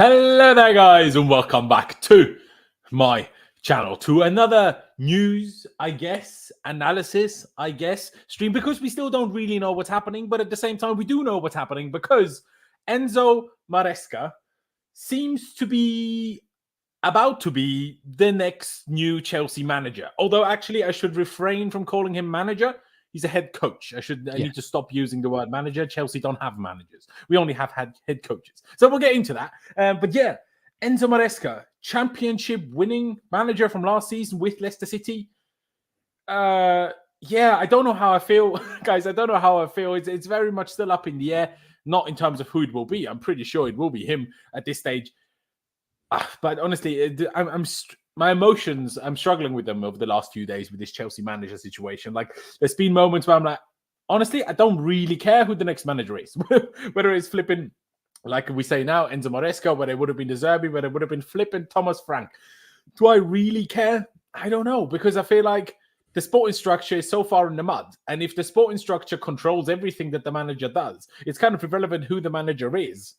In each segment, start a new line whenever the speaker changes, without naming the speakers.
Hello there, guys, and welcome back to my channel, to another news, analysis, stream, because we still don't really know what's happening, but at the same time, we do know what's happening because Enzo Maresca seems to be about to be the next new Chelsea manager. Although, actually, I should refrain from calling him manager. He's a head coach. I need to stop using the word manager. Chelsea don't have managers. We only have head coaches. So we'll get into that. But yeah, Enzo Maresca, championship winning manager from last season with Leicester City. I don't know how I feel, guys. I don't know how I feel. It's very much still up in the air. Not in terms of who it will be. I'm pretty sure it will be him at this stage. But honestly, my emotions, I'm struggling with them over the last few days with this Chelsea manager situation. Like, there's been moments where I'm like, honestly, I don't really care who the next manager is. Whether it's flipping, like we say now, Enzo Maresca, whether it would have been Zerbi, whether it would have been flipping Thomas Frank. Do I really care? I don't know, because I feel like the sporting structure is so far in the mud. And if the sporting structure controls everything that the manager does, it's kind of irrelevant who the manager is.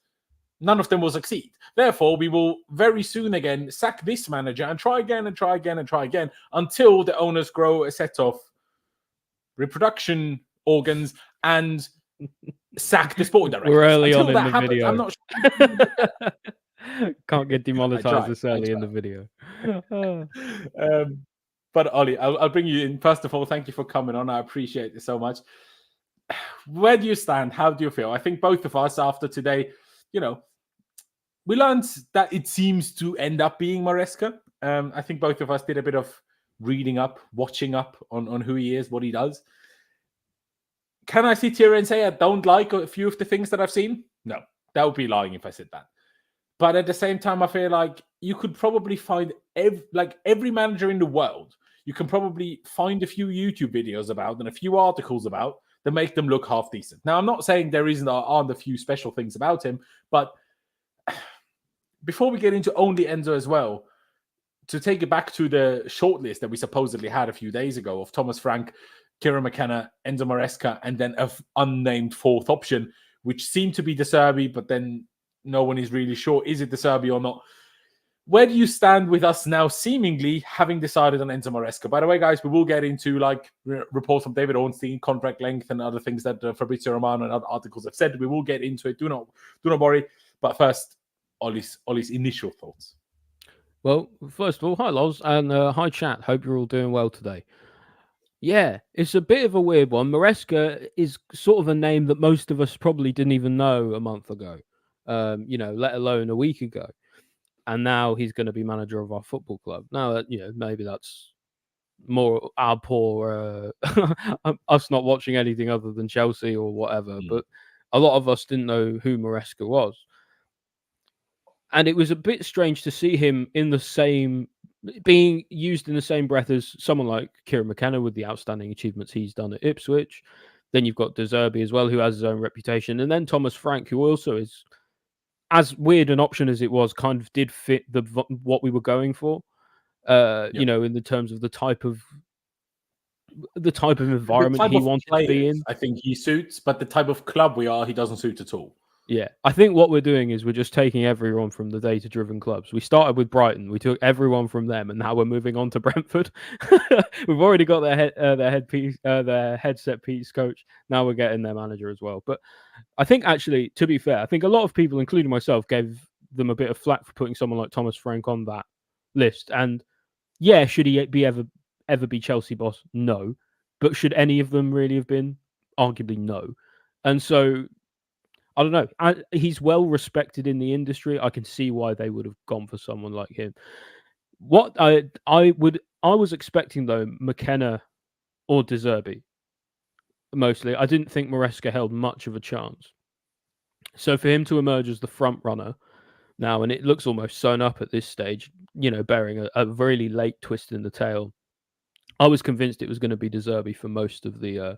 None of them will succeed. Therefore, we will very soon again sack this manager and try again and try again and try again until the owners grow a set of reproduction organs and sack the sporting director.
We're early on in the video.
I'm not
sure. Can't get demonetized this early in the video.
But Ollie, I'll bring you in. First of all, thank you for coming on. I appreciate it so much. Where do you stand? How do you feel? I think both of us after today, we learned that it seems to end up being Maresca. I think both of us did a bit of reading up, watching up on who he is, what he does. Can I sit here and say I don't like a few of the things that I've seen? No, that would be lying if I said that. But at the same time, I feel like you could probably find every manager in the world. You can probably find a few YouTube videos about and a few articles about that make them look half decent. Now, I'm not saying there aren't a few special things about him, but before we get into only Enzo as well, to take it back to the shortlist that we supposedly had a few days ago of Thomas Frank, Kieren McKenna, Enzo Maresca, and then an unnamed fourth option, which seemed to be the Zerbi, but then no one is really sure, is it the Zerbi or not? Where do you stand with us now seemingly having decided on Enzo Maresca? By the way, guys, we will get into reports from David Ornstein, contract length, and other things that Fabrizio Romano and other articles have said. We will get into it. Do not worry. But first, Ollie's initial thoughts.
Well, first of all, hi Loz, and hi chat. Hope you're all doing well today. Yeah, it's a bit of a weird one. Maresca is sort of a name that most of us probably didn't even know a month ago, let alone a week ago. And now he's going to be manager of our football club. Now, maybe that's more our poor, us not watching anything other than Chelsea or whatever. But a lot of us didn't know who Maresca was. And it was a bit strange to see him being used in the same breath as someone like Kieren McKenna with the outstanding achievements he's done at Ipswich. Then you've got Zerbi as well, who has his own reputation. And then Thomas Frank, who also is, as weird an option as it was, kind of did fit what we were going for. In the terms of the type of environment he wanted to be in.
I think he suits, but the type of club we are, he doesn't suit at all.
Yeah, I think what we're doing is we're just taking everyone from the data-driven clubs. We started with Brighton, we took everyone from them, and now we're moving on to Brentford. We've already got their headset piece coach. Now we're getting their manager as well. But I think, actually, to be fair, I think a lot of people, including myself, gave them a bit of flack for putting someone like Thomas Frank on that list. And yeah, should he ever be Chelsea boss? No. But should any of them really have been? Arguably no. And so, I don't know. He's well respected in the industry. I can see why they would have gone for someone like him. What I was expecting though, McKenna or De Zerbi, mostly. I didn't think Maresca held much of a chance. So for him to emerge as the front runner now, and it looks almost sewn up at this stage, bearing a really late twist in the tail, I was convinced it was going to be De Zerbi for most of the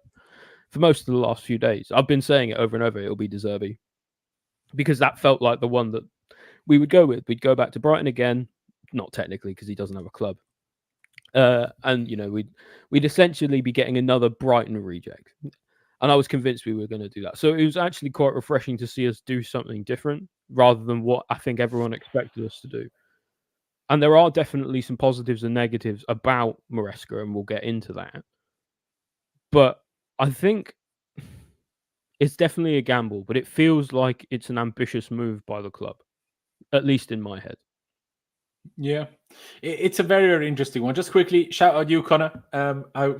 last few days. I've been saying it over and over, it'll be De Zerbi, because that felt like the one that we would go with. We'd go back to Brighton again, not technically because he doesn't have a club. And, we'd essentially be getting another Brighton reject. And I was convinced we were going to do that. So it was actually quite refreshing to see us do something different. rather than what I think everyone expected us to do. And there are definitely some positives and negatives about Maresca, and we'll get into that. But I think it's definitely a gamble, but it feels like it's an ambitious move by the club, at least in my head.
Yeah, it's a very, very interesting one. Just quickly, shout out you, Connor.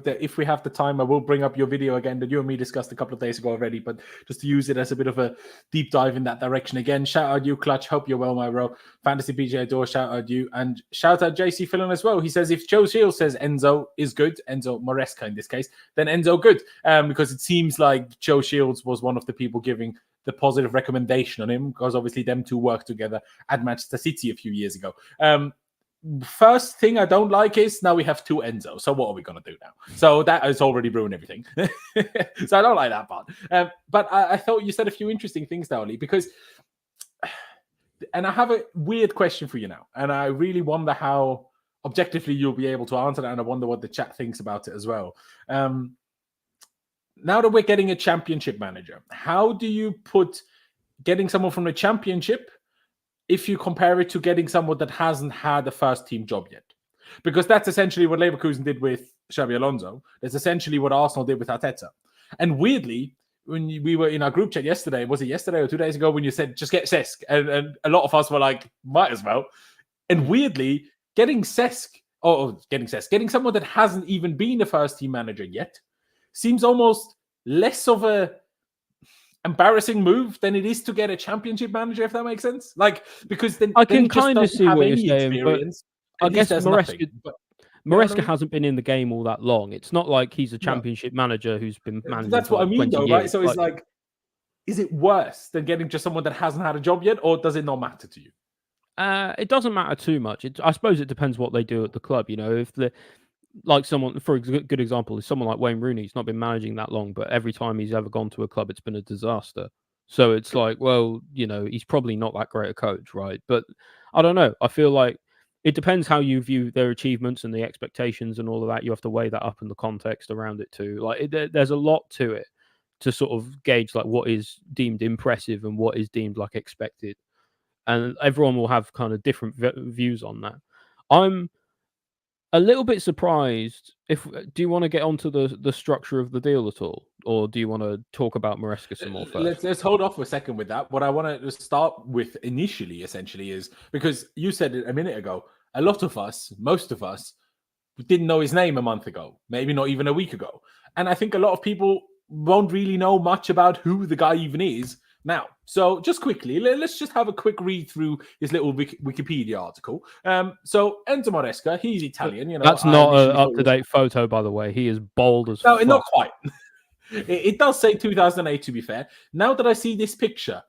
If we have the time, I will bring up your video again that you and me discussed a couple of days ago already, but just to use it as a bit of a deep dive in that direction again. Shout out you, Clutch. Hope you're well, my bro. Fantasy PJ Door, shout out you. And shout out JC Fillon as well. He says, if Joe Shields says Enzo is good, Enzo Maresca in this case, then Enzo good. Because it seems like Joe Shields was one of the people giving the positive recommendation on him, because obviously them two worked together at Manchester City a few years ago. First thing I don't like is now we have two Enzo. So what are we going to do now? So that has already ruined everything. So I don't like that part. But I thought you said a few interesting things there, Oli, because, and I have a weird question for you now. And I really wonder how objectively you'll be able to answer that. And I wonder what the chat thinks about it as well. Now that we're getting a championship manager, how do you put getting someone from the championship if you compare it to getting someone that hasn't had a first team job yet? Because that's essentially what Leverkusen did with Xabi Alonso. That's essentially what Arsenal did with Arteta. And weirdly, when we were in our group chat yesterday, was it yesterday or 2 days ago, when you said, just get Cesc? And a lot of us were like, might as well. And weirdly, getting someone that hasn't even been a first team manager yet seems almost less of a embarrassing move than it is to get a championship manager, if that makes sense. Like, because then
I can kind of see what you're saying, but I guess
Maresca
hasn't been in the game all that long. It's not like he's a championship manager who's been managing.
That's what I mean, though,
years.
right? So it's like, is it worse than getting just someone that hasn't had a job yet, or does it not matter to you?
It doesn't matter too much. I suppose it depends what they do at the club. You know, if like someone, for a good example, is someone like Wayne Rooney. He's not been managing that long, but every time he's ever gone to a club, it's been a disaster. So it's like, well, you know, he's probably not that great a coach, right? But I don't know. I feel like it depends how you view their achievements and the expectations and all of that. You have to weigh that up in the context around it too. Like, there's a lot to it to sort of gauge like what is deemed impressive and what is deemed like expected. And everyone will have kind of different views on that. I'm a little bit surprised. Do you want to get onto the structure of the deal at all, or do you want to talk about Maresca some more first?
Let's hold off for a second with that. What I want to start with initially, essentially, is because you said it a minute ago. A lot of us, most of us, didn't know his name a month ago, maybe not even a week ago, and I think a lot of people won't really know much about who the guy even is now. So just quickly, let's just have a quick read through his little Wikipedia article. So Enzo Maresca, he's Italian. You know,
that's not an up-to-date photo, by the way. He is bold as fuck.
Not quite. It does say 2008, to be fair. Now that I see this picture,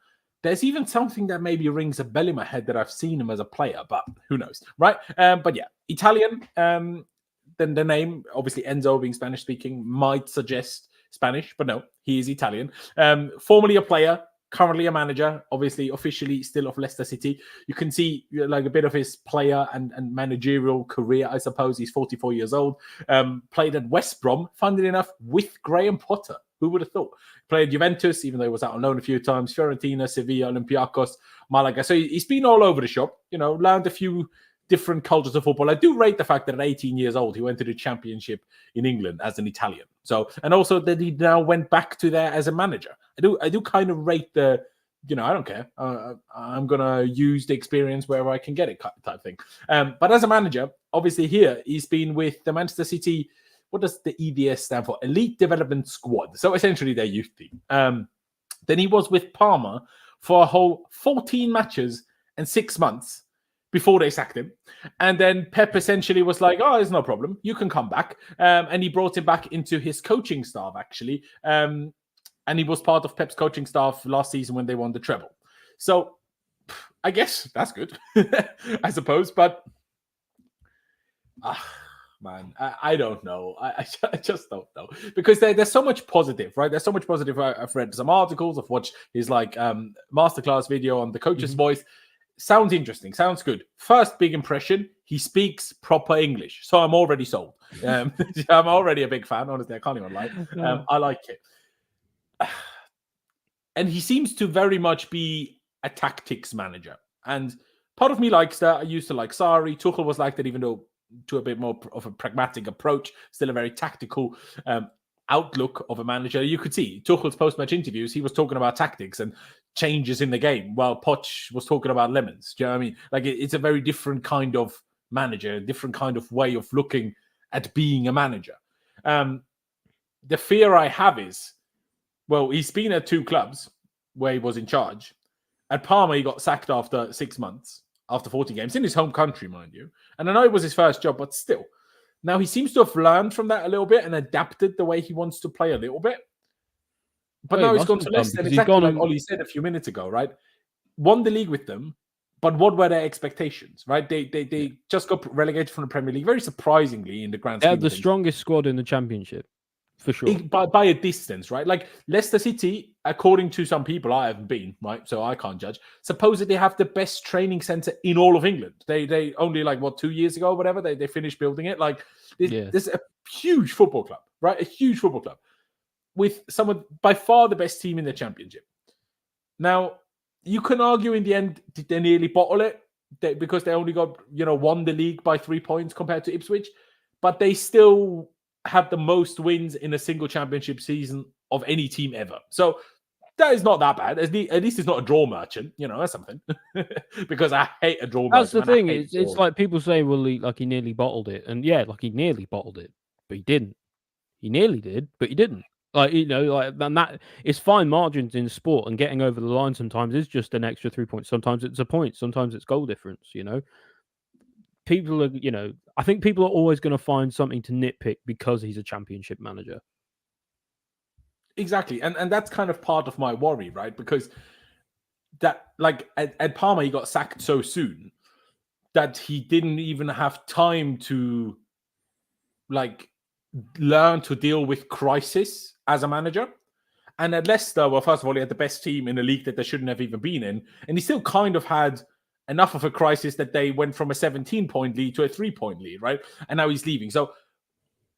there's even something that maybe rings a bell in my head that I've seen him as a player, but who knows, right? But yeah, Italian. Then the name, obviously Enzo being Spanish-speaking, might suggest Spanish, but no, he is Italian. Formerly a player, currently a manager, obviously officially still of Leicester City. You can see like a bit of his player and managerial career, I suppose. He's 44 years old. Played at West Brom, funnily enough, with Graham Potter. Who would have thought? Played Juventus, even though he was out on loan a few times. Fiorentina, Sevilla, Olympiacos, Malaga. So he's been all over the shop, you know, learned a few different cultures of football. I do rate the fact that at 18 years old, he went to the championship in England as an Italian. So, and also that he now went back to there as a manager. I do kind of rate the, you know, I don't care. I'm going to use the experience wherever I can get it type thing. But as a manager, obviously here, he's been with the Manchester City. What does the EDS stand for? Elite Development Squad. So essentially their youth team. Then he was with Parma for a whole 14 matches and 6 months before they sacked him. And then Pep essentially was like, oh, there's no problem. You can come back. And he brought him back into his coaching staff, actually. And he was part of Pep's coaching staff last season when they won the treble. So I guess that's good, I suppose. But, man, I don't know. I just don't know. Because there's so much positive, right? There's so much positive. I've read some articles. I've watched his masterclass video on the coach's voice. Sounds interesting. Sounds good. First big impression, he speaks proper English. So I'm already sold. I'm already a big fan. Honestly, I can't even lie. I like it. And he seems to very much be a tactics manager. And part of me likes that. I used to like Sarri. Tuchel was like that, even though to a bit more of a pragmatic approach, still a very tactical outlook of a manager. You could see Tuchel's post-match interviews, he was talking about tactics and changes in the game, while Poch was talking about lemons. Do you know what I mean? Like, it's a very different kind of manager, a different kind of way of looking at being a manager. The fear I have is, well, he's been at 2 clubs where he was in charge. At Parma, he got sacked after 6 months, after 40 games, in his home country, mind you. And I know it was his first job, but still. Now, he seems to have learned from that a little bit and adapted the way he wants to play a little bit. But now he's gone to Leicester, and exactly like Ollie said a few minutes ago, right? Won the league with them, but what were their expectations, right? They just got relegated from the Premier League, very surprisingly, in the grand scheme.
They had the strongest squad in the Championship, for sure.
By a distance, right? Like, Leicester City, according to some people, I haven't been, right? So I can't judge. Supposedly have the best training centre in all of England. They only, like, 2 years ago or whatever, they finished building it. Like, there's a huge football club, right? A huge football club with some of, by far, the best team in the Championship. Now, you can argue in the end, did they nearly bottle it? Because they only got, won the league by 3 points compared to Ipswich. But they still have the most wins in a single Championship season of any team ever. So that is not that bad. At least it's not a draw merchant. That's something. Because I hate a draw merchant.
That's the thing. It's like people say, well, he nearly bottled it. And yeah, like, he nearly bottled it, but he didn't. He nearly did, but he didn't. And that it's fine margins in sport, and getting over the line sometimes is just an extra 3 points. Sometimes it's a point. Sometimes it's goal difference. People are, I think people are always going to find something to nitpick because he's a Championship manager.
Exactly. And that's kind of part of my worry, right? Because that, like, at Parma, he got sacked so soon that he didn't even have time to, like, learn to deal with crisis as a manager. And at Leicester, well, first of all, he had the best team in a league that they shouldn't have even been in. And he still kind of had enough of a crisis that they went from a 17-point lead to a 3-point lead, right? And now he's leaving. So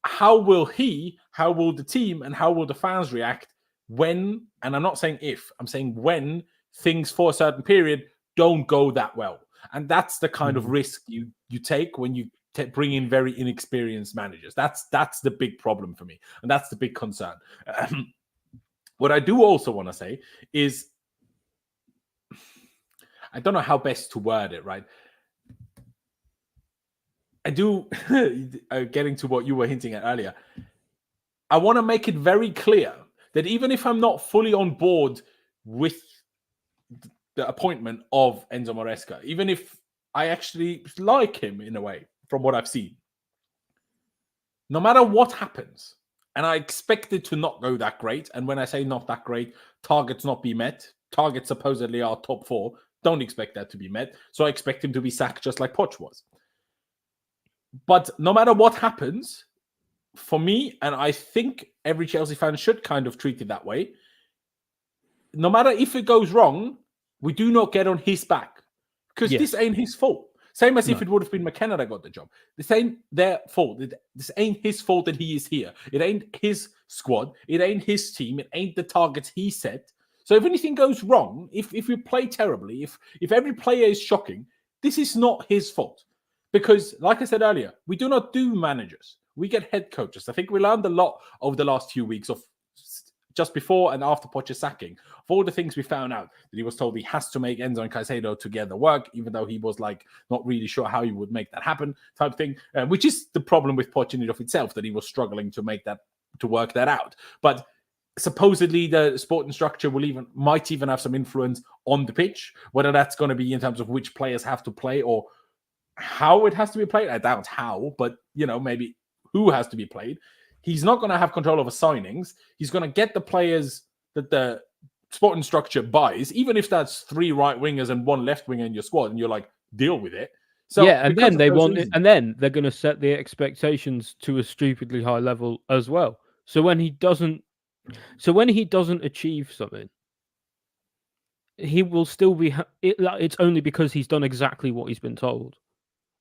how will the team, and how will the fans react when, and I'm not saying if, I'm saying when things for a certain period don't go that well? And that's the kind of risk you take when you bring in very inexperienced managers. That's the big problem for me. And that's the big concern. What I do also want to say is, I don't know how best to word it, right? I do, getting to what you were hinting at earlier, I want to make it very clear that even if I'm not fully on board with the appointment of Enzo Maresca, even if I actually like him in a way, from what I've seen, no matter what happens, and I expect it to not go that great, and when I say not that great, targets not be met, targets supposedly are top 4, don't expect that to be met, so I expect him to be sacked just like Poch was. But no matter what happens, for me, and I think every Chelsea fan should kind of treat it that way, no matter if it goes wrong, we do not get on his back, because this ain't his fault. Same as if it would have been McKenna that got the job. This ain't their fault. This ain't his fault that he is here. It ain't his squad. It ain't his team. It ain't the targets he set. So if anything goes wrong, if we play terribly, if every player is shocking, this is not his fault. Because, like I said earlier, we do not do managers. We get head coaches. I think we learned a lot over the last few weeks of just before and after Poch's sacking, of all the things we found out, that he was told he has to make Enzo and Caicedo together work, even though he was like not really sure how he would make that happen, type thing, which is the problem with Poch in and of itself, that he was struggling to make that, to work that out. But supposedly the sporting structure might even have some influence on the pitch, whether that's going to be in terms of which players have to play or how it has to be played. I doubt how, but maybe who has to be played. He's not going to have control over signings. He's going to get the players that the sporting structure buys, even if that's 3 right wingers and 1 left winger in your squad, and you're like, deal with it. So
yeah, and then they want it, and then they're going to set the expectations to a stupidly high level as well. So when he doesn't achieve something, he will still be. It's only because he's done exactly what he's been told.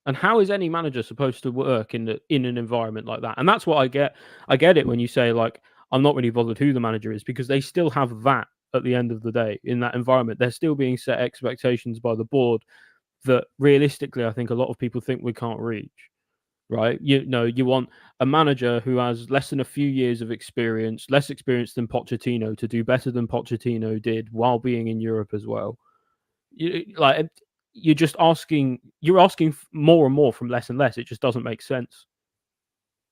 And how is any manager supposed to work in an environment like that? And that's what I get. I get it when you say, like, I'm not really bothered who the manager is, because they still have that at the end of the day in that environment. They're still being set expectations by the board that realistically, I think a lot of people think we can't reach. Right? You want a manager who has less than a few years of experience, less experience than Pochettino, to do better than Pochettino did while being in Europe as well. You're asking more and more from less and less. It just doesn't make sense.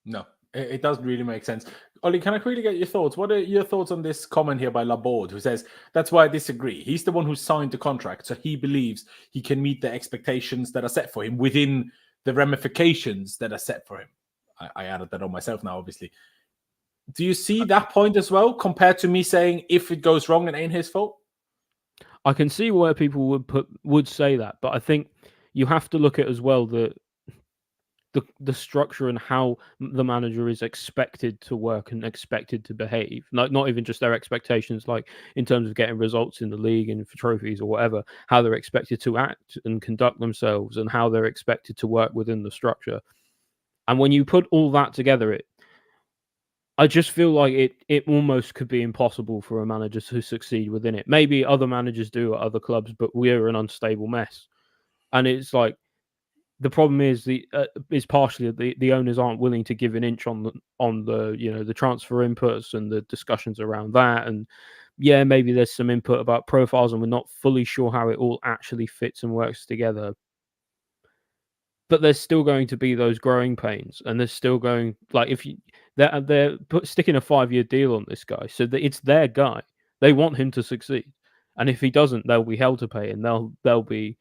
No, it doesn't really make sense. Ollie, can I quickly get your thoughts? What are your thoughts on this comment here by Laborde, who says, that's why I disagree. He's the one who signed the contract, so he believes he can meet the expectations that are set for him within the ramifications that are set for him. I added that on myself now, obviously. Do you see that point as well, compared to me saying if it goes wrong, it ain't his fault?
I can see where people would say that, but I think you have to look at as well the structure and how the manager is expected to work and expected to behave. Like, not even just their expectations, like in terms of getting results in the league and for trophies or whatever, how they're expected to act and conduct themselves and how they're expected to work within the structure. And when you put all that together, I just feel like it almost could be impossible for a manager to succeed within it. Maybe other managers do at other clubs, but we're an unstable mess. And it's like, the problem is partially the owners aren't willing to give an inch on the transfer inputs and the discussions around that. And yeah, maybe there's some input about profiles, and we're not fully sure how it all actually fits and works together. But there's still going to be those growing pains, and there's still going, like, if they're sticking a 5-year deal on this guy, so that it's their guy. They want him to succeed, and if he doesn't, they'll be held to pay, and they'll be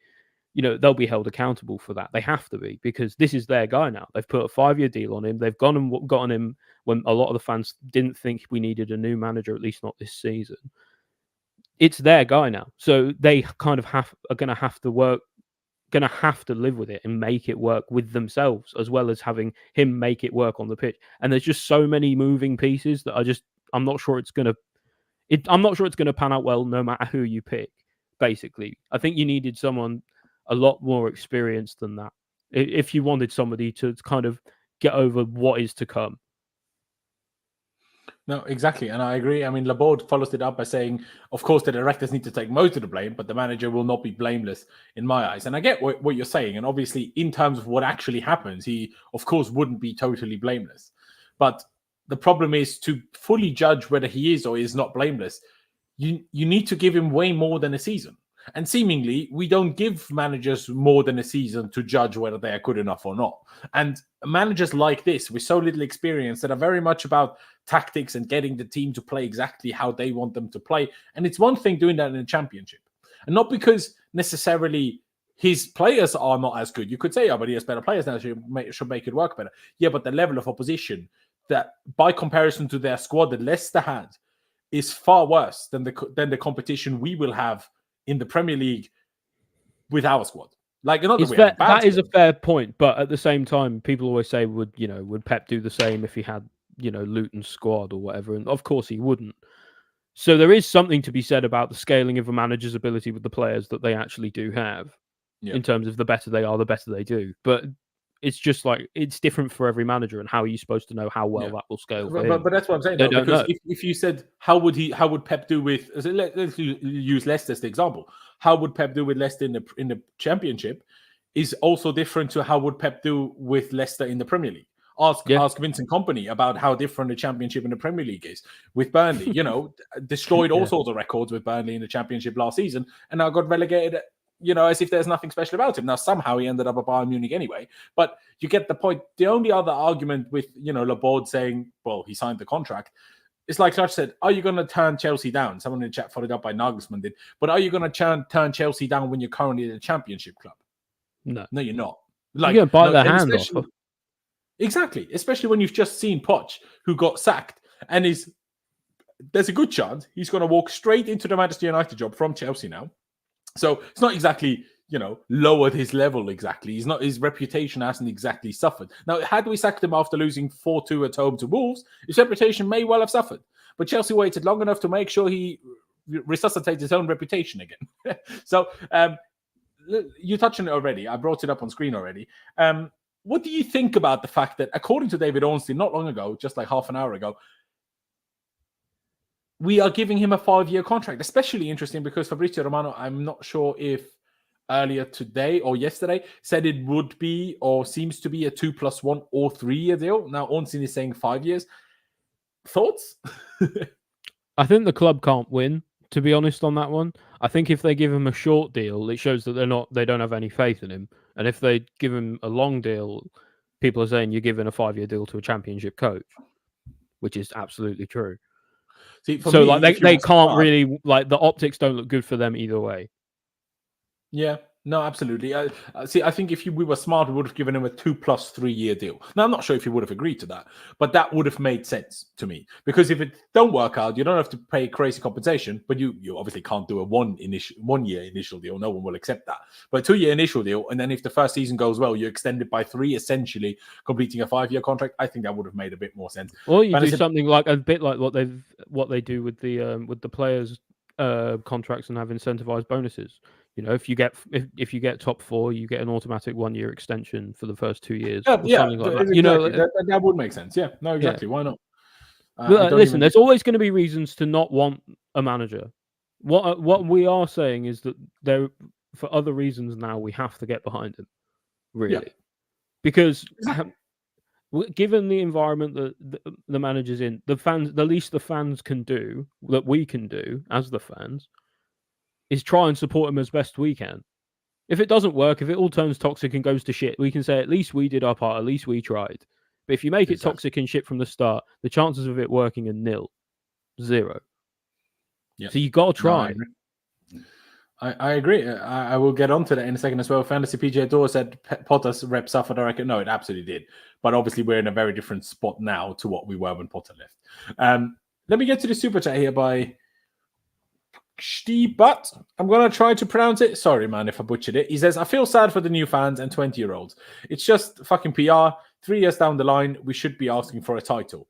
held accountable for that. They have to be, because this is their guy now. They've put a 5-year deal on him. They've gone and gotten him when a lot of the fans didn't think we needed a new manager, at least not this season. It's their guy now, so they kind of are going to have to live with it and make it work with themselves, as well as having him make it work on the pitch. And there's just so many moving pieces that I'm not sure it's going to pan out well, no matter who you pick. Basically, I think you needed someone a lot more experienced than that if you wanted somebody to kind of get over what is to come.
No, exactly. And I agree. I mean, Laborde follows it up by saying, of course, the directors need to take most of the blame, but the manager will not be blameless in my eyes. And I get what you're saying. And obviously, in terms of what actually happens, he, of course, wouldn't be totally blameless. But the problem is, to fully judge whether he is or is not blameless, you need to give him way more than a season. And seemingly, we don't give managers more than a season to judge whether they are good enough or not. And managers like this, with so little experience, that are very much about tactics and getting the team to play exactly how they want them to play. And it's one thing doing that in a championship. And not because necessarily his players are not as good. You could say, oh, but he has better players now, so should make it work better. Yeah, but the level of opposition that, by comparison to their squad that Leicester had, is far worse than the competition we will have in the Premier League with our squad. Like,
that is a fair point, but at the same time, people always say, would Pep do the same if he had, Luton's squad or whatever? And of course he wouldn't. So there is something to be said about the scaling of a manager's ability with the players that they actually do have, in terms of the better they are, the better they do. But it's just like, it's different for every manager, and how are you supposed to know how well that will scale for him?
But that's what I'm saying, though, because if you said, how would Pep do with, let's use Leicester as the example, how would Pep do with Leicester in the Championship is also different to how would Pep do with Leicester in the Premier League. Ask Vincent Kompany about how different the Championship and the Premier League is. With Burnley, destroyed all sorts of records with Burnley in the Championship last season, and now got relegated, as if there's nothing special about him. Now, somehow he ended up at Bayern Munich anyway, but you get the point. The only other argument with, Laborde saying, well, he signed the contract, it's like Clutch said, are you going to turn Chelsea down? Someone in the chat followed up by Nagelsmann did, but are you going to turn Chelsea down when you're currently in a Championship club? No, you're not. Like,
you're going to bite their hand off.
Exactly, especially when you've just seen Poch, who got sacked, and there's a good chance he's going to walk straight into the Manchester United job from Chelsea now. So it's not exactly, lowered his level exactly. His reputation hasn't exactly suffered. Now, had we sacked him after losing 4-2 at home to Wolves, his reputation may well have suffered. But Chelsea waited long enough to make sure he resuscitates his own reputation again. So you touched on it already. I brought it up on screen already. What do you think about the fact that, according to David Ornstein, not long ago, just like half an hour ago, we are giving him a 5-year contract. Especially interesting because Fabrizio Romano, I'm not sure if earlier today or yesterday said it would be or seems to be a 2+1 or 3-year deal. Now Ornstein is saying 5 years. Thoughts?
I think the club can't win, to be honest, on that one. I think if they give him a short deal, it shows that they don't have any faith in him. And if they give him a long deal, people are saying you're giving a 5-year deal to a championship coach, which is absolutely true.
See,
so
me,
like they can't really, like, the optics don't look good for them either way.
Yeah, no, absolutely. I think if we were smart, we would have given him a 2+3-year deal. Now, I'm not sure if he would have agreed to that, but that would have made sense to me. Because if it don't work out, you don't have to pay crazy compensation, but you obviously can't do a 1-year initial deal. No one will accept that. But a 2-year initial deal, and then if the first season goes well, you extend it by 3, essentially completing a 5-year contract. I think that would have made a bit more sense.
Or you do something like a bit like what they do with the players' contracts and have incentivized bonuses. You know, if you get top 4, you get an automatic 1-year extension for the first 2 years.
Yeah,
something like that.
Exactly.
You know,
that would make sense. Yeah, no, exactly. Yeah. Why not?
Listen, there's always going to be reasons to not want a manager. What we are saying is that there, for other reasons now, we have to get behind him, really, because given the environment that the manager's in, the least the fans can do, that we can do as the fans, is try and support him as best we can. If it doesn't work, if it all turns toxic and goes to shit, we can say at least we did our part, at least we tried. But if you make it toxic and shit from the start, the chances of it working are nil. 0. Yep. So you got to try.
No, I agree. I will get onto that in a second as well. Fantasy PJ Door said Potter's rep suffered. I reckon. No, it absolutely did. But obviously, we're in a very different spot now to what we were when Potter left. Let me get to the super chat here by But I'm going to try to pronounce it. Sorry, man, if I butchered it. He says, I feel sad for the new fans and 20-year-olds. It's just fucking PR. 3 years down the line, we should be asking for a title.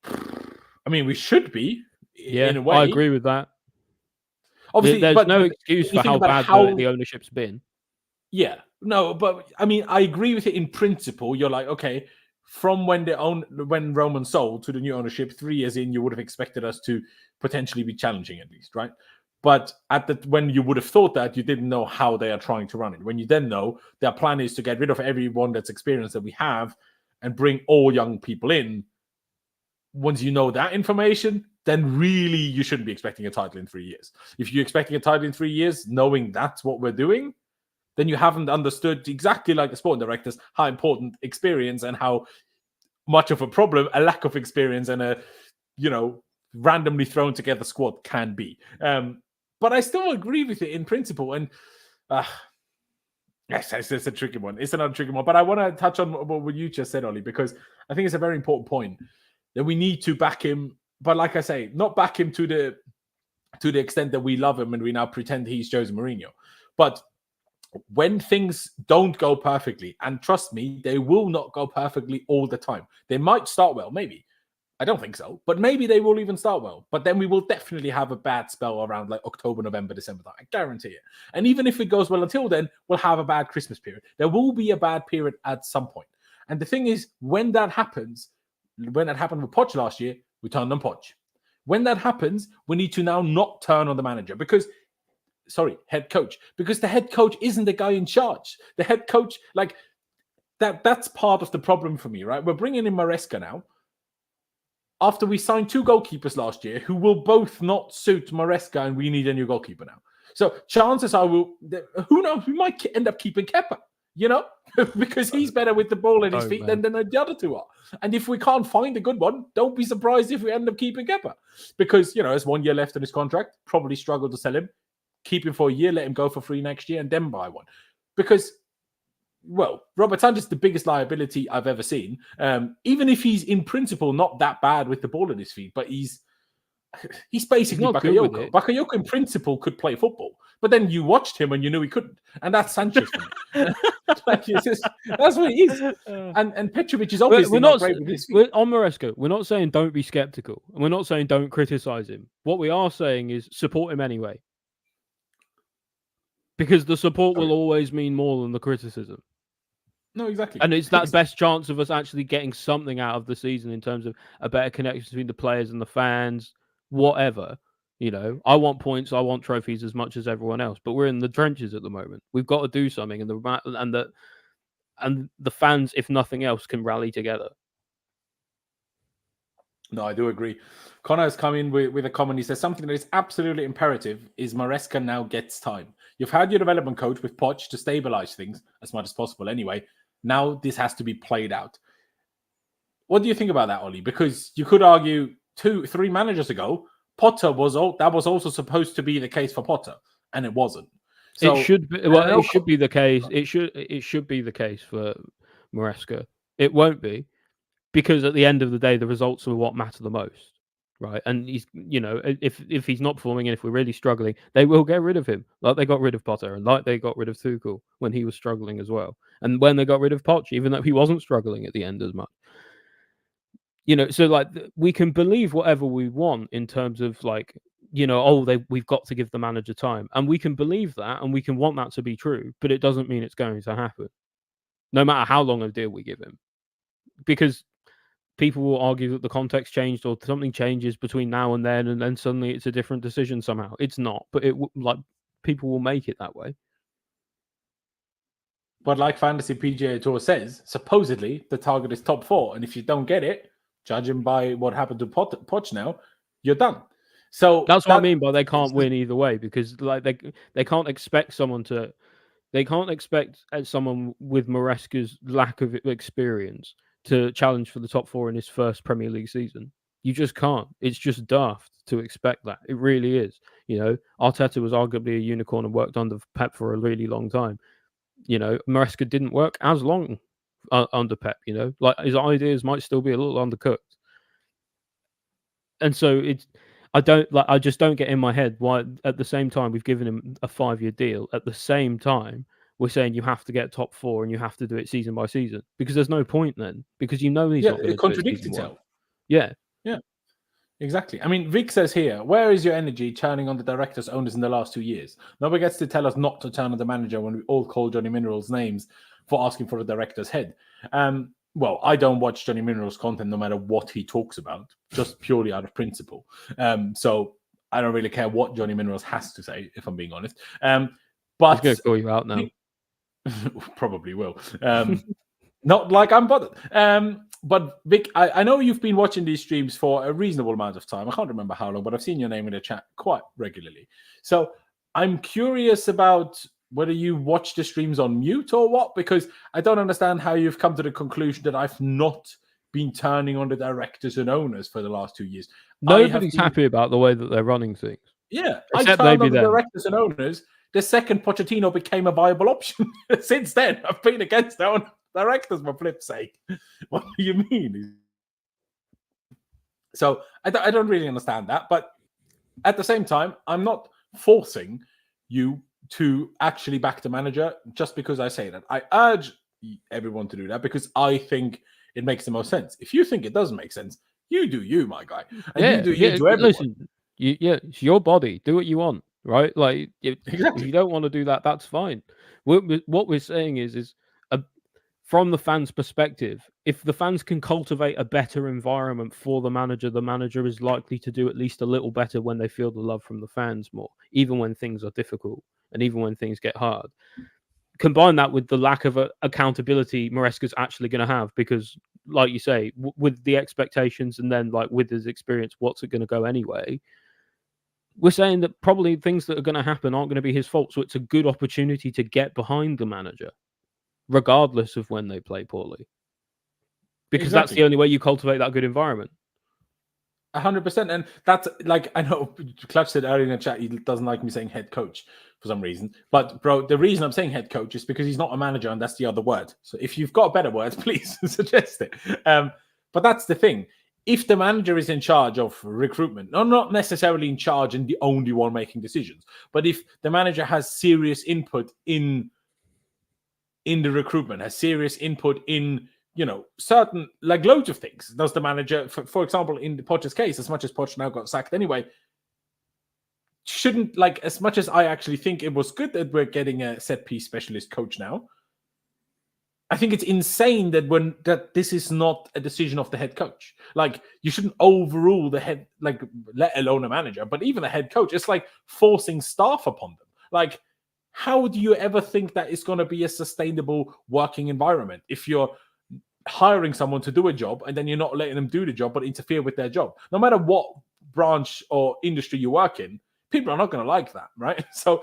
I mean, we should be, in a way.
I agree with that.
Obviously,
there's no excuse for how bad the ownership's been.
Yeah, no, but I mean, I agree with it in principle. You're like, okay, from when Roman sold to the new ownership, 3 years in, you would have expected us to potentially be challenging at least, right? But when you would have thought that, you didn't know how they are trying to run it. When you then know their plan is to get rid of everyone that's experienced that we have and bring all young people in, once you know that information, then really you shouldn't be expecting a title in 3 years. If you're expecting a title in 3 years, knowing that's what we're doing, then you haven't understood, exactly like the sporting directors, how important experience and how much of a problem a lack of experience and a, randomly thrown together squad can be. But I still agree with it in principle. And yes, it's a tricky one. It's another tricky one. But I want to touch on what you just said, Ollie, because I think it's a very important point that we need to back him. But like I say, not back him to the extent that we love him and we now pretend he's Jose Mourinho. But when things don't go perfectly, and trust me, they will not go perfectly all the time. They might start well, maybe. I don't think so, but maybe they will even start well. But then we will definitely have a bad spell around like October, November, December time. I guarantee it. And even if it goes well until then, we'll have a bad Christmas period. There will be a bad period at some point. And the thing is, when that happens, when that happened with Poch last year, we turned on Poch. When that happens, we need to now not turn on the manager head coach, because the head coach isn't the guy in charge. The head coach, like that's part of the problem for me, right? We're bringing in Maresca now after we signed 2 goalkeepers last year who will both not suit Maresca, and we need a new goalkeeper now. So chances are who knows, we might end up keeping Kepa, because he's better with the ball in his feet than the other 2 are. And if we can't find a good one, don't be surprised if we end up keeping Kepa, because, there's 1 year left in his contract, probably struggle to sell him. Keep him for a year, let him go for free next year, and then buy one. Because, Robert Sanchez is the biggest liability I've ever seen. Even if he's in principle not that bad with the ball at his feet, but he's basically Bakayoko. Bakayoko in principle could play football, but then you watched him and you knew he couldn't, and that's Sanchez for me. That's what he is. And Petrovic is obviously not great with his feet.
On Maresca, we're not saying don't be skeptical, and we're not saying don't criticize him. What we are saying is support him anyway. Because the support will always mean more than the criticism.
No, exactly.
And it's that best chance of us actually getting something out of the season in terms of a better connection between the players and the fans. whatever. You know, I want points, I want trophies as much as everyone else, but we're in the trenches at the moment. We've got to do something, and the fans, if nothing else, can rally together.
No, I do agree. Connor has come in with a comment. He says something that is absolutely imperative is Maresca now gets time. You've had your development coach with Poch to stabilize things as much as possible anyway. Now this has to be played out. What do you think about that, Ollie? Because you could argue 2-3 managers ago, that was also supposed to be the case for Potter, and it wasn't. So
it should be. Well, it should be the case. It should be the case for Maresca. It won't be, because at the end of the day, the results are what matter the most, right? And he's, you know, if he's not performing and if we're really struggling, they will get rid of him, like they got rid of Potter and like they got rid of Tuchel when he was struggling as well, and when they got rid of Poch, even though he wasn't struggling at the end as much. You know, so like we can believe whatever we want in terms of like, you know, we've got to give the manager time, and we can believe that and we can want that to be true, but it doesn't mean it's going to happen, no matter how long a deal we give him, because people will argue that the context changed or something changes between now and then suddenly it's a different decision somehow. It's not, but like people will make it that way.
But like Fantasy PGA Tour says, supposedly the target is top 4, and if you don't get it, judging by what happened to Poch now, you're done. So
that's what I mean by they can't win either way, because like they can't expect someone with Maresca's lack of experience to challenge for the top 4 in his first Premier League season. You just can't. It's just daft to expect that. It really is. You know, Arteta was arguably a unicorn and worked under Pep for a really long time. You know, Maresca didn't work as long under Pep. You know, like his ideas might still be a little undercooked. And so I just don't get in my head why at the same time we've given him a 5-year deal. At the same time, we're saying you have to get top 4 and you have to do it season by season, because there's no point then, because you know he's not going to
contradict itself.
Yeah,
exactly. I mean, Vic says here, where is your energy turning on the directors, owners in the last 2 years? Nobody gets to tell us not to turn on the manager when we all call Johnny Minerals names for asking for the director's head. Well, I don't watch Johnny Minerals content no matter what he talks about, just purely out of principle. So I don't really care what Johnny Minerals has to say, if I'm being honest. But
he's going to call you out now.
Probably will. Not like I'm bothered. But Vic, I know you've been watching these streams for a reasonable amount of time. I can't remember how long, but I've seen your name in the chat quite regularly. So I'm curious about whether you watch the streams on mute or what, because I don't understand how you've come to the conclusion that I've not been turning on the directors and owners for the last 2 years.
Nobody's happy about the way that they're running things.
Yeah, except I turned on the directors and owners the second Pochettino became a viable option. Since then, I've been against their own directors, for flip's sake. What do you mean? So I don't really understand that. But at the same time, I'm not forcing you to actually back the manager just because I say that. I urge everyone to do that because I think it makes the most sense. If you think it doesn't make sense, you do you, my guy. And you do everyone.
Listen, it's your body. Do what you want, right? Like, if you don't want to do that, that's fine. What we're saying is from the fans' perspective, if the fans can cultivate a better environment for the manager is likely to do at least a little better when they feel the love from the fans more, even when things are difficult and even when things get hard. Combine that with the lack of accountability Maresca's actually going to have, because, like you say, with the expectations and then like with his experience, what's it going to go anyway? We're saying that probably things that are going to happen aren't going to be his fault. So it's a good opportunity to get behind the manager, regardless of when they play poorly. Because that's the only way you cultivate that good environment.
100%. And that's like, I know Clutch said earlier in the chat, he doesn't like me saying head coach for some reason. But bro, the reason I'm saying head coach is because he's not a manager and that's the other word. So if you've got better words, please suggest it. But that's the thing. If the manager is in charge of recruitment, not necessarily in charge and the only one making decisions, but if the manager has serious input in the recruitment, has serious input in, you know, certain, like loads of things. Does the manager, for example, in the Poch's case, as much as Poch now got sacked anyway, shouldn't, like, as much as I actually think it was good that we're getting a set piece specialist coach now, I think it's insane that this is not a decision of the head coach. Like, you shouldn't overrule the head, like, let alone a manager, but even a head coach. It's like forcing staff upon them. Like, how do you ever think that it's going to be a sustainable working environment if you're hiring someone to do a job and then you're not letting them do the job but interfere with their job? No matter what branch or industry you work in, people are not going to like that, right? So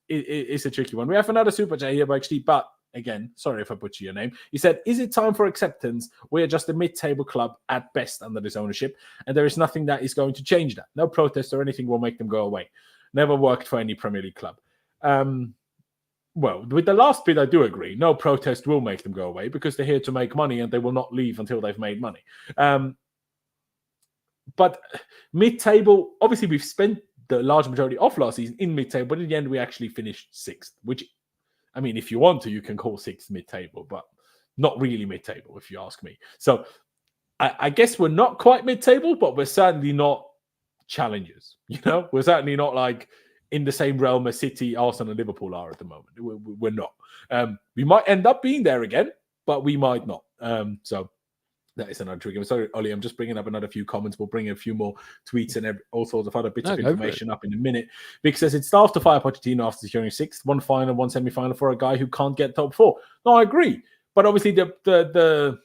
it's a tricky one. We have another super chat here by XD, but again, sorry if I butcher your name. He said, is it time for acceptance? We're just a mid-table club at best under this ownership, and there is nothing that is going to change that. No protest or anything will make them go away. Never worked for any Premier League club. Well, with the last bit, I do agree. No protest will make them go away because they're here to make money and they will not leave until they've made money. But mid-table, obviously we've spent the large majority of last season in mid-table, but in the end we actually finished 6th, which, I mean, if you want to, you can call 6th mid-table, but not really mid-table, if you ask me. So I guess we're not quite mid-table, but we're certainly not challengers. You know, we're certainly not like in the same realm as City, Arsenal, and Liverpool are at the moment. We're not. We might end up being there again, but we might not. So that is another tricky. I'm sorry, Ollie, I'm just bringing up another few comments. We'll bring a few more tweets and all sorts of other bits of information up in a minute. Vic says it's staff to fire Pochettino after securing 6th, 1 final, 1 semi-final for a guy who can't get top 4. No, I agree. But obviously the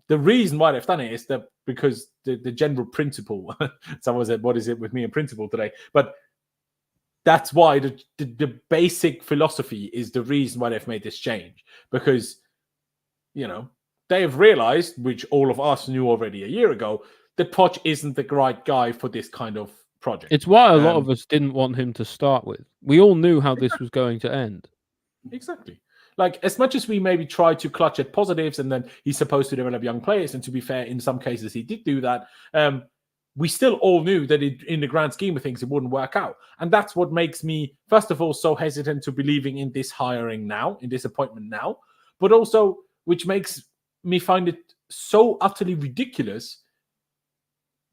reason why they've done it is that because the general principle, someone said, what is it with me and principle today? But that's why the basic philosophy is the reason why they've made this change. Because, you know, they have realized, which all of us knew already a year ago, that Poch isn't the right guy for this kind of project.
It's why a lot of us didn't want him to start with. We all knew how this was going to end.
Exactly. Like, as much as we maybe try to clutch at positives and then he's supposed to develop young players, and to be fair, in some cases he did do that, we still all knew that in the grand scheme of things, it wouldn't work out. And that's what makes me, first of all, so hesitant to believing in this hiring now, in this appointment now, but also which makes me find it so utterly ridiculous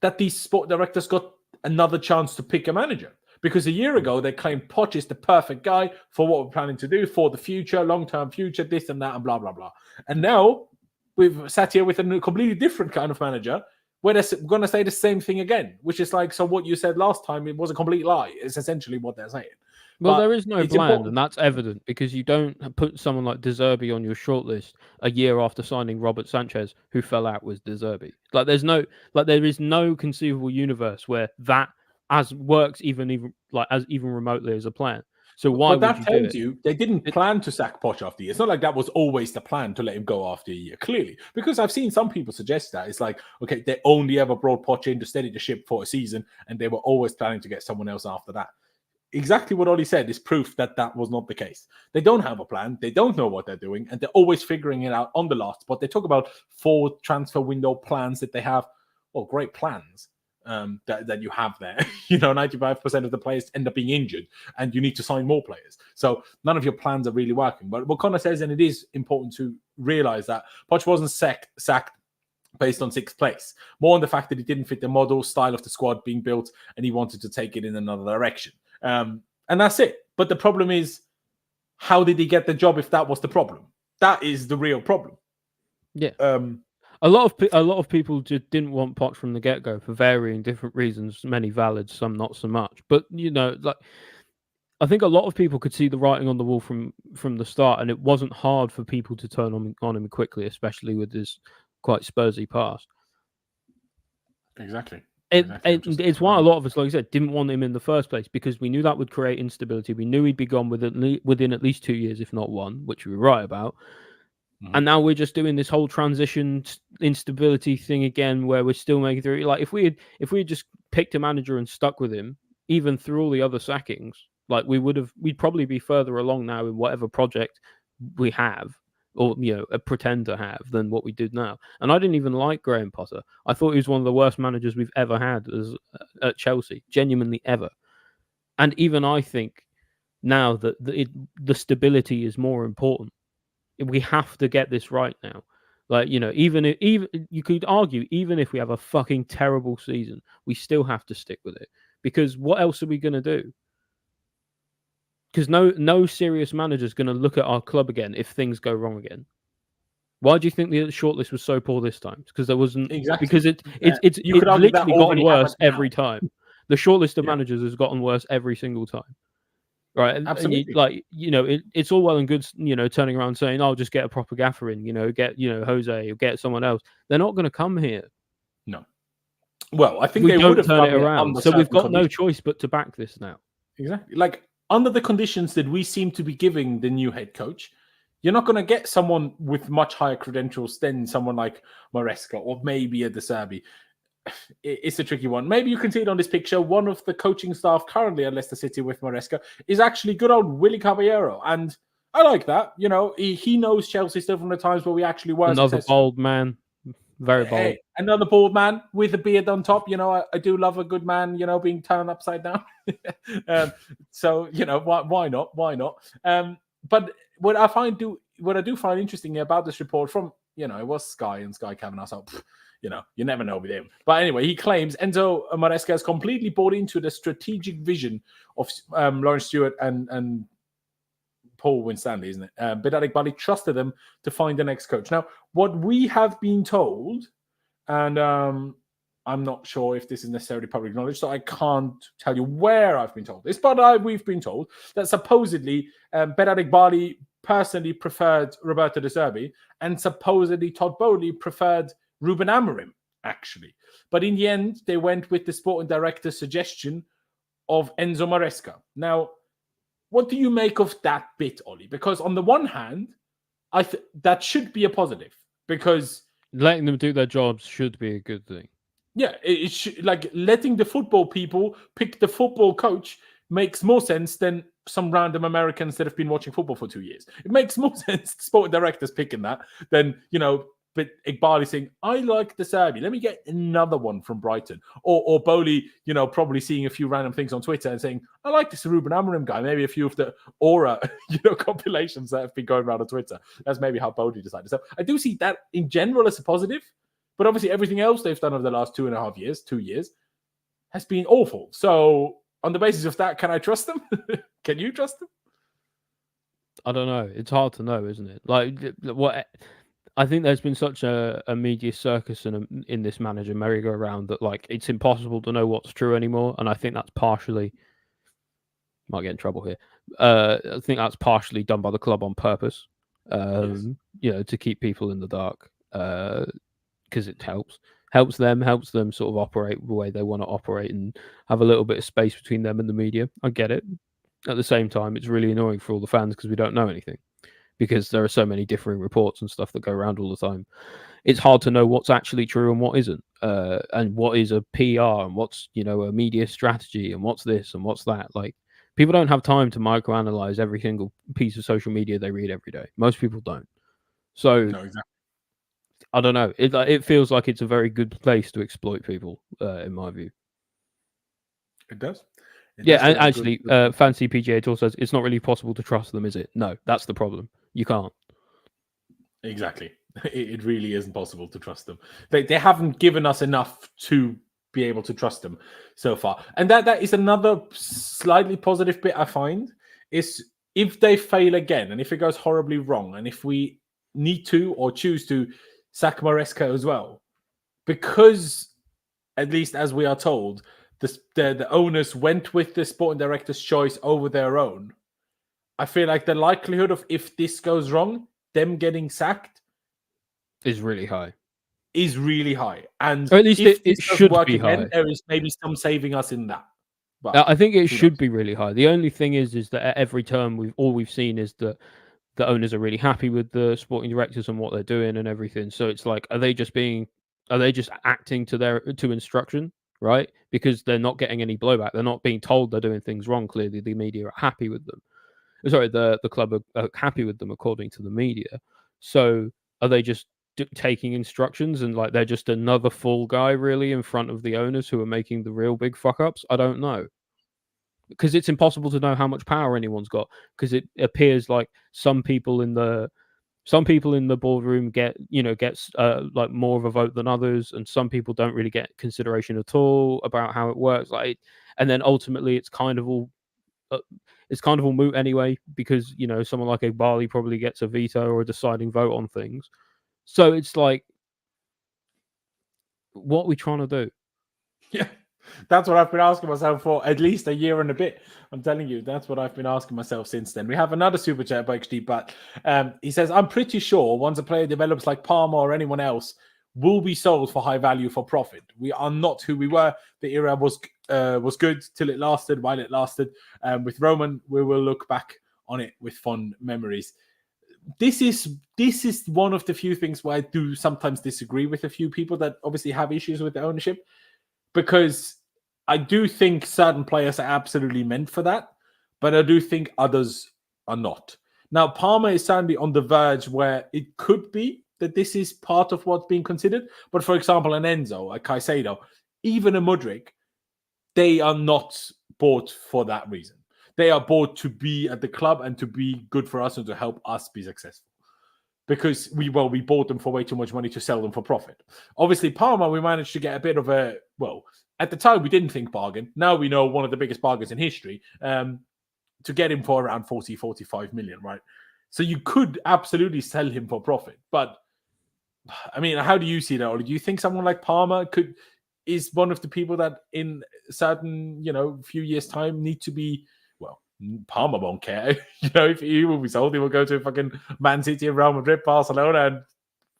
that these sport directors got another chance to pick a manager. Because a year ago, they claimed Poch is the perfect guy for what we're planning to do for the future, long-term future, this and that, and blah, blah, blah. And now we've sat here with a completely different kind of manager where they're going to say the same thing again, which is like, so what you said last time, it was a complete lie. It's essentially what they're saying.
Well, there is no plan, and that's evident because you don't put someone like Zerbi on your shortlist a year after signing Robert Sanchez, who fell out with Zerbi. Like, there is no conceivable universe where that works even remotely as a plan. So why? But that tells you
they didn't plan to sack Poch after a year. It's not like that was always the plan to let him go after a year. Clearly, because I've seen some people suggest that it's like, okay, they only ever brought Poch in to steady the ship for a season, and they were always planning to get someone else after that. Exactly what Ollie said is proof that that was not the case. They don't have a plan. They don't know what they're doing, and they're always figuring it out on the last spot. They talk about 4 transfer window plans that they have. Oh, great plans that you have there. You know, 95% of the players end up being injured, and you need to sign more players. So none of your plans are really working. But what Connor says, and it is important to realize that Poch wasn't sacked based on 6th place. More on the fact that he didn't fit the model style of the squad being built, and he wanted to take it in another direction. And that's it. But the problem is, how did he get the job if that was the problem? That is the real problem.
Yeah. A lot of people just didn't want Poch from the get-go for varying different reasons, many valid, some not so much. But, you know, like, I think a lot of people could see the writing on the wall from the start, and it wasn't hard for people to turn on him quickly, especially with his quite Spursy past.
Exactly.
It's why a lot of us, like I said, didn't want him in the first place, because we knew that would create instability. We knew he'd be gone within at least 2 years, if not 1, which we were right about. Mm-hmm. And now we're just doing this whole transition instability thing again, where we're still making through. Like, if we had just picked a manager and stuck with him, even through all the other sackings, like we'd probably be further along now in whatever project we have, or, you know, pretend to have, than what we did now. And I didn't even like Graham Potter. I thought he was one of the worst managers we've ever had at Chelsea, genuinely ever. And even I think now that the stability is more important. We have to get this right now. Like, you know, even you could argue, even if we have a fucking terrible season, we still have to stick with it, because what else are we going to do? Because no serious manager is going to look at our club again if things go wrong again. Why do you think the shortlist was so poor this time? Because there wasn't
Exactly.
because it's
You could argue that
literally gotten
already
worse
happened now.
every time. The shortlist of managers has gotten worse every single time. Right, and
Absolutely.
it's all well and good, turning around saying, "I'll just get a proper gaffer in," get Jose or get someone else. They're not going to come here.
No. Well, I think
We
they would
don't
have
turn
come
it
here
around,
under
so we've
certain
got no
conditions.
choice but to back this now.
Exactly. Like under the conditions that we seem to be giving the new head coach, you're not going to get someone with much higher credentials than someone like Maresca or maybe a De Zerbi. It's a tricky one. Maybe you can see it on this picture. One of the coaching staff currently at Leicester City with Maresca is actually good old Willy Caballero. And I like that. He knows Chelsea still from the times where we actually were
Another
successful.
bold man. Very bold.
Hey, another bald man with a beard on top. I do love a good man, being turned upside down. So, why not? Why not? But what I do find interesting about this report from, it was Sky and Sky Kavanagh, so you never know with him. But anyway, he claims Enzo Maresca has completely bought into the strategic vision of Laurenz Stewart and Paul Winstanley, isn't it? But Alec Bali trusted them to find the next coach. Now, what we have been told, and I'm not sure if this is necessarily public knowledge, so I can't tell you where I've been told this, but we've been told that supposedly Beradek Bali personally preferred Roberto De Zerbi, and supposedly Todd Bowley preferred Ruben Amorim, actually. But in the end, they went with the sporting director's suggestion of Enzo Maresca. Now, what do you make of that bit, Ollie? Because on the one hand, that should be a positive, because
letting them do their jobs should be a good thing.
Yeah, it should, like letting the football people pick the football coach makes more sense than some random Americans that have been watching football for 2 years. It makes more sense sporting directors picking that than, but Iqbali saying, I like De Zerbi. Let me get another one from Brighton. Or Bowley, probably seeing a few random things on Twitter and saying, I like this Ruben Amorim guy. Maybe a few of the Aura, compilations that have been going around on Twitter. That's maybe how Bowley decided. So I do see that in general as a positive. But obviously everything else they've done over the last 2 years, has been awful. So on the basis of that, can I trust them? Can you trust them?
I don't know. It's hard to know, isn't it? Like, what I think there's been such a media circus in this manager merry-go-round that like it's impossible to know what's true anymore. And I think that's partially might get in trouble here. I think that's partially done by the club on purpose.
Yes.
To keep people in the dark. Because it helps them sort of operate the way they want to operate and have a little bit of space between them and the media. I get it. At the same time, it's really annoying for all the fans because we don't know anything, because there are so many differing reports and stuff that go around all the time. It's hard to know what's actually true and what isn't, and what is a PR and what's a media strategy and what's this and what's that. Like, people don't have time to microanalyze every single piece of social media they read every day. Most people don't. So
No, exactly.
I don't know. It feels like it's a very good place to exploit people, in my view.
It does.
And actually, Fancy PGA Tour says it's not really possible to trust them, is it? No, that's the problem. You can't.
Exactly. It really isn't possible to trust them. They haven't given us enough to be able to trust them so far. And that is another slightly positive bit I find, is if they fail again and if it goes horribly wrong and if we need to or choose to sack Maresca as well, because at least as we are told, the owners went with the sporting director's choice over their own. I feel like the likelihood of, if this goes wrong, them getting sacked
is really high.
And
or at least
if
it should be high.
There is maybe some saving us in that.
But I think it should be really high. The only thing is that at every term we've seen is that the owners are really happy with the sporting directors and what they're doing and everything. So it's like, are they just acting to instruction, right? Because they're not getting any blowback. They're not being told they're doing things wrong. Clearly, the media are happy with them. Sorry, the club are happy with them according to the media. So are they just taking instructions and like they're just another fall guy really in front of the owners who are making the real big fuck ups? I don't know. Because it's impossible to know how much power anyone's got, because it appears like some people in the boardroom gets like more of a vote than others, and some people don't really get consideration at all about how it works. Like, and then ultimately it's kind of all moot anyway, because someone like Iqbali probably gets a veto or a deciding vote on things. So it's like, what are we trying to do?
Yeah, that's what I've been asking myself for at least a year and a bit. I'm telling you, that's what I've been asking myself since then. We have another super chat by XD, but he says, I'm pretty sure once a player develops like Palmer or anyone else, will be sold for high value for profit. We are not who we were. The era was good till it lasted, while it lasted. With Roman, we will look back on it with fond memories. This is one of the few things where I do sometimes disagree with a few people that obviously have issues with the ownership, because I do think certain players are absolutely meant for that, but I do think others are not. Now, Palmer is certainly on the verge where it could be that this is part of what's being considered. But for example, an Enzo, a Caicedo, even a Mudryk, they are not bought for that reason. They are bought to be at the club and to be good for us and to help us be successful. Because we bought them for way too much money to sell them for profit. Obviously, Palmer, we managed to get a bit of a, at the time we didn't think bargain. Now we know one of the biggest bargains in history, to get him for around 40, 45 million, right? So you could absolutely sell him for profit. But I mean, how do you see that? Or do you think someone like Palmer is one of the people that in certain, few years' time need to be, Palmer won't care. If he will be sold, he will go to fucking Man City, Real Madrid, Barcelona,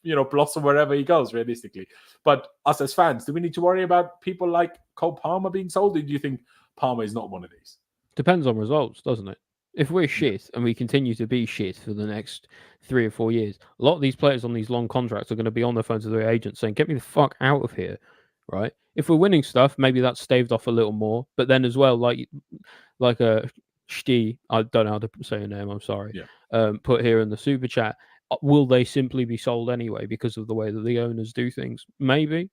and blossom wherever he goes, realistically. But us as fans, do we need to worry about people like Cole Palmer being sold? Or do you think Palmer is not one of these?
Depends on results, doesn't it? If we're shit and we continue to be shit for the next 3 or 4 years, a lot of these players on these long contracts are going to be on the phone to their agents saying, "Get me the fuck out of here," right? If we're winning stuff, maybe that's staved off a little more. But then as well, like a Shti, I don't know how to say your name, I'm sorry, put here in the super chat, will they simply be sold anyway because of the way that the owners do things? Maybe.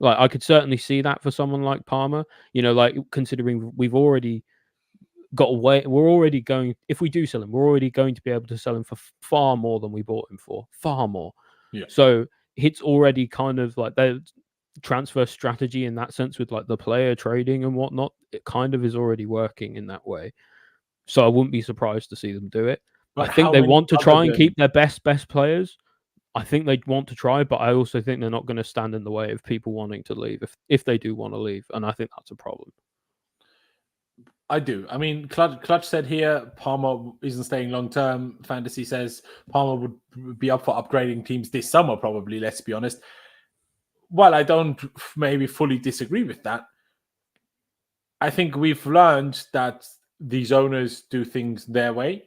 Like, I could certainly see that for someone like Palmer, like considering we've already got away, we're already going, if we do sell him, we're already going to be able to sell him for far more than we bought him for, far more.
Yeah.
So it's already kind of like their transfer strategy in that sense with like the player trading and whatnot, it kind of is already working in that way. So I wouldn't be surprised to see them do it. But I think they want to try and keep their best players. I think they want to try, but I also think they're not going to stand in the way of people wanting to leave if they do want to leave. And I think that's a problem.
I do. I mean, Clutch said here, Palmer isn't staying long term. Fantasy says Palmer would be up for upgrading teams this summer, probably, let's be honest. Well, I don't maybe fully disagree with that. I think we've learned that these owners do things their way.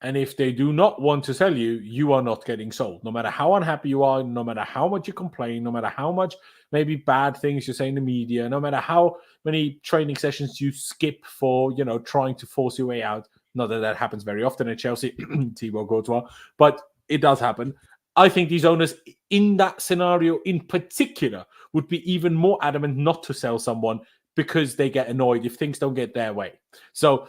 And if they do not want to sell you, you are not getting sold. No matter how unhappy you are, no matter how much you complain, no matter how much maybe bad things you say in the media, no matter how many training sessions you skip for, trying to force your way out. Not that happens very often at Chelsea, Thibaut Courtois, but it does happen. I think these owners in that scenario in particular would be even more adamant not to sell someone because they get annoyed if things don't get their way. So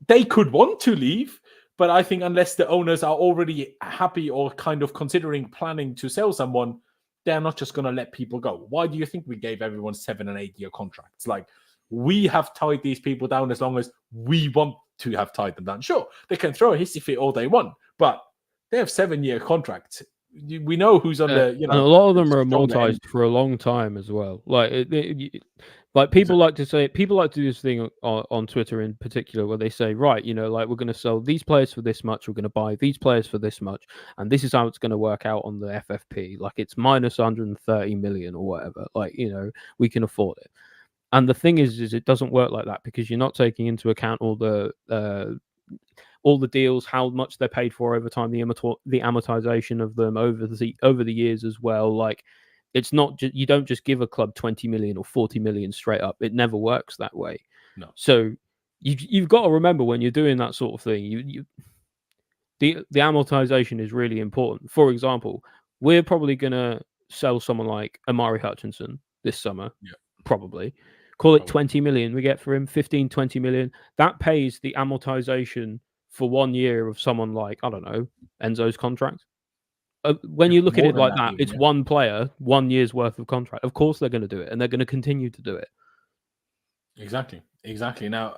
they could want to leave, but I think unless the owners are already happy or kind of considering planning to sell someone, they're not just going to let people go. Why do you think we gave everyone 7 and 8 year contracts? Like, we have tied these people down as long as we want to have tied them down. Sure, they can throw a hissy fit all they want, but they have 7-year contracts. We know who's on the,
and a lot of them are amortized for a long time as well. Like people like to do this thing on Twitter in particular, where they say, right, like, we're going to sell these players for this much, we're going to buy these players for this much, and this is how it's going to work out on the FFP. Like, it's minus 130 million or whatever. Like, we can afford it. And the thing is it doesn't work like that, because you're not taking into account all the deals, how much they're paid for over time, the amortization of them over the years as well. Like, it's not just, you don't just give a club 20 million or 40 million straight up. It never works that way.
No.
So you've got to remember when you're doing that sort of thing, the amortization is really important. For example, we're probably going to sell someone like Amari Hutchinson this summer.
Yeah.
Probably. Call it 20 million. We get for him 15, 20 million. That pays the amortization for 1 year of someone like, I don't know, Enzo's contract. When you look at it like that, it's one player, 1 year's worth of contract. Of course they're going to do it, and they're going to continue to do it.
Exactly. Exactly. Now,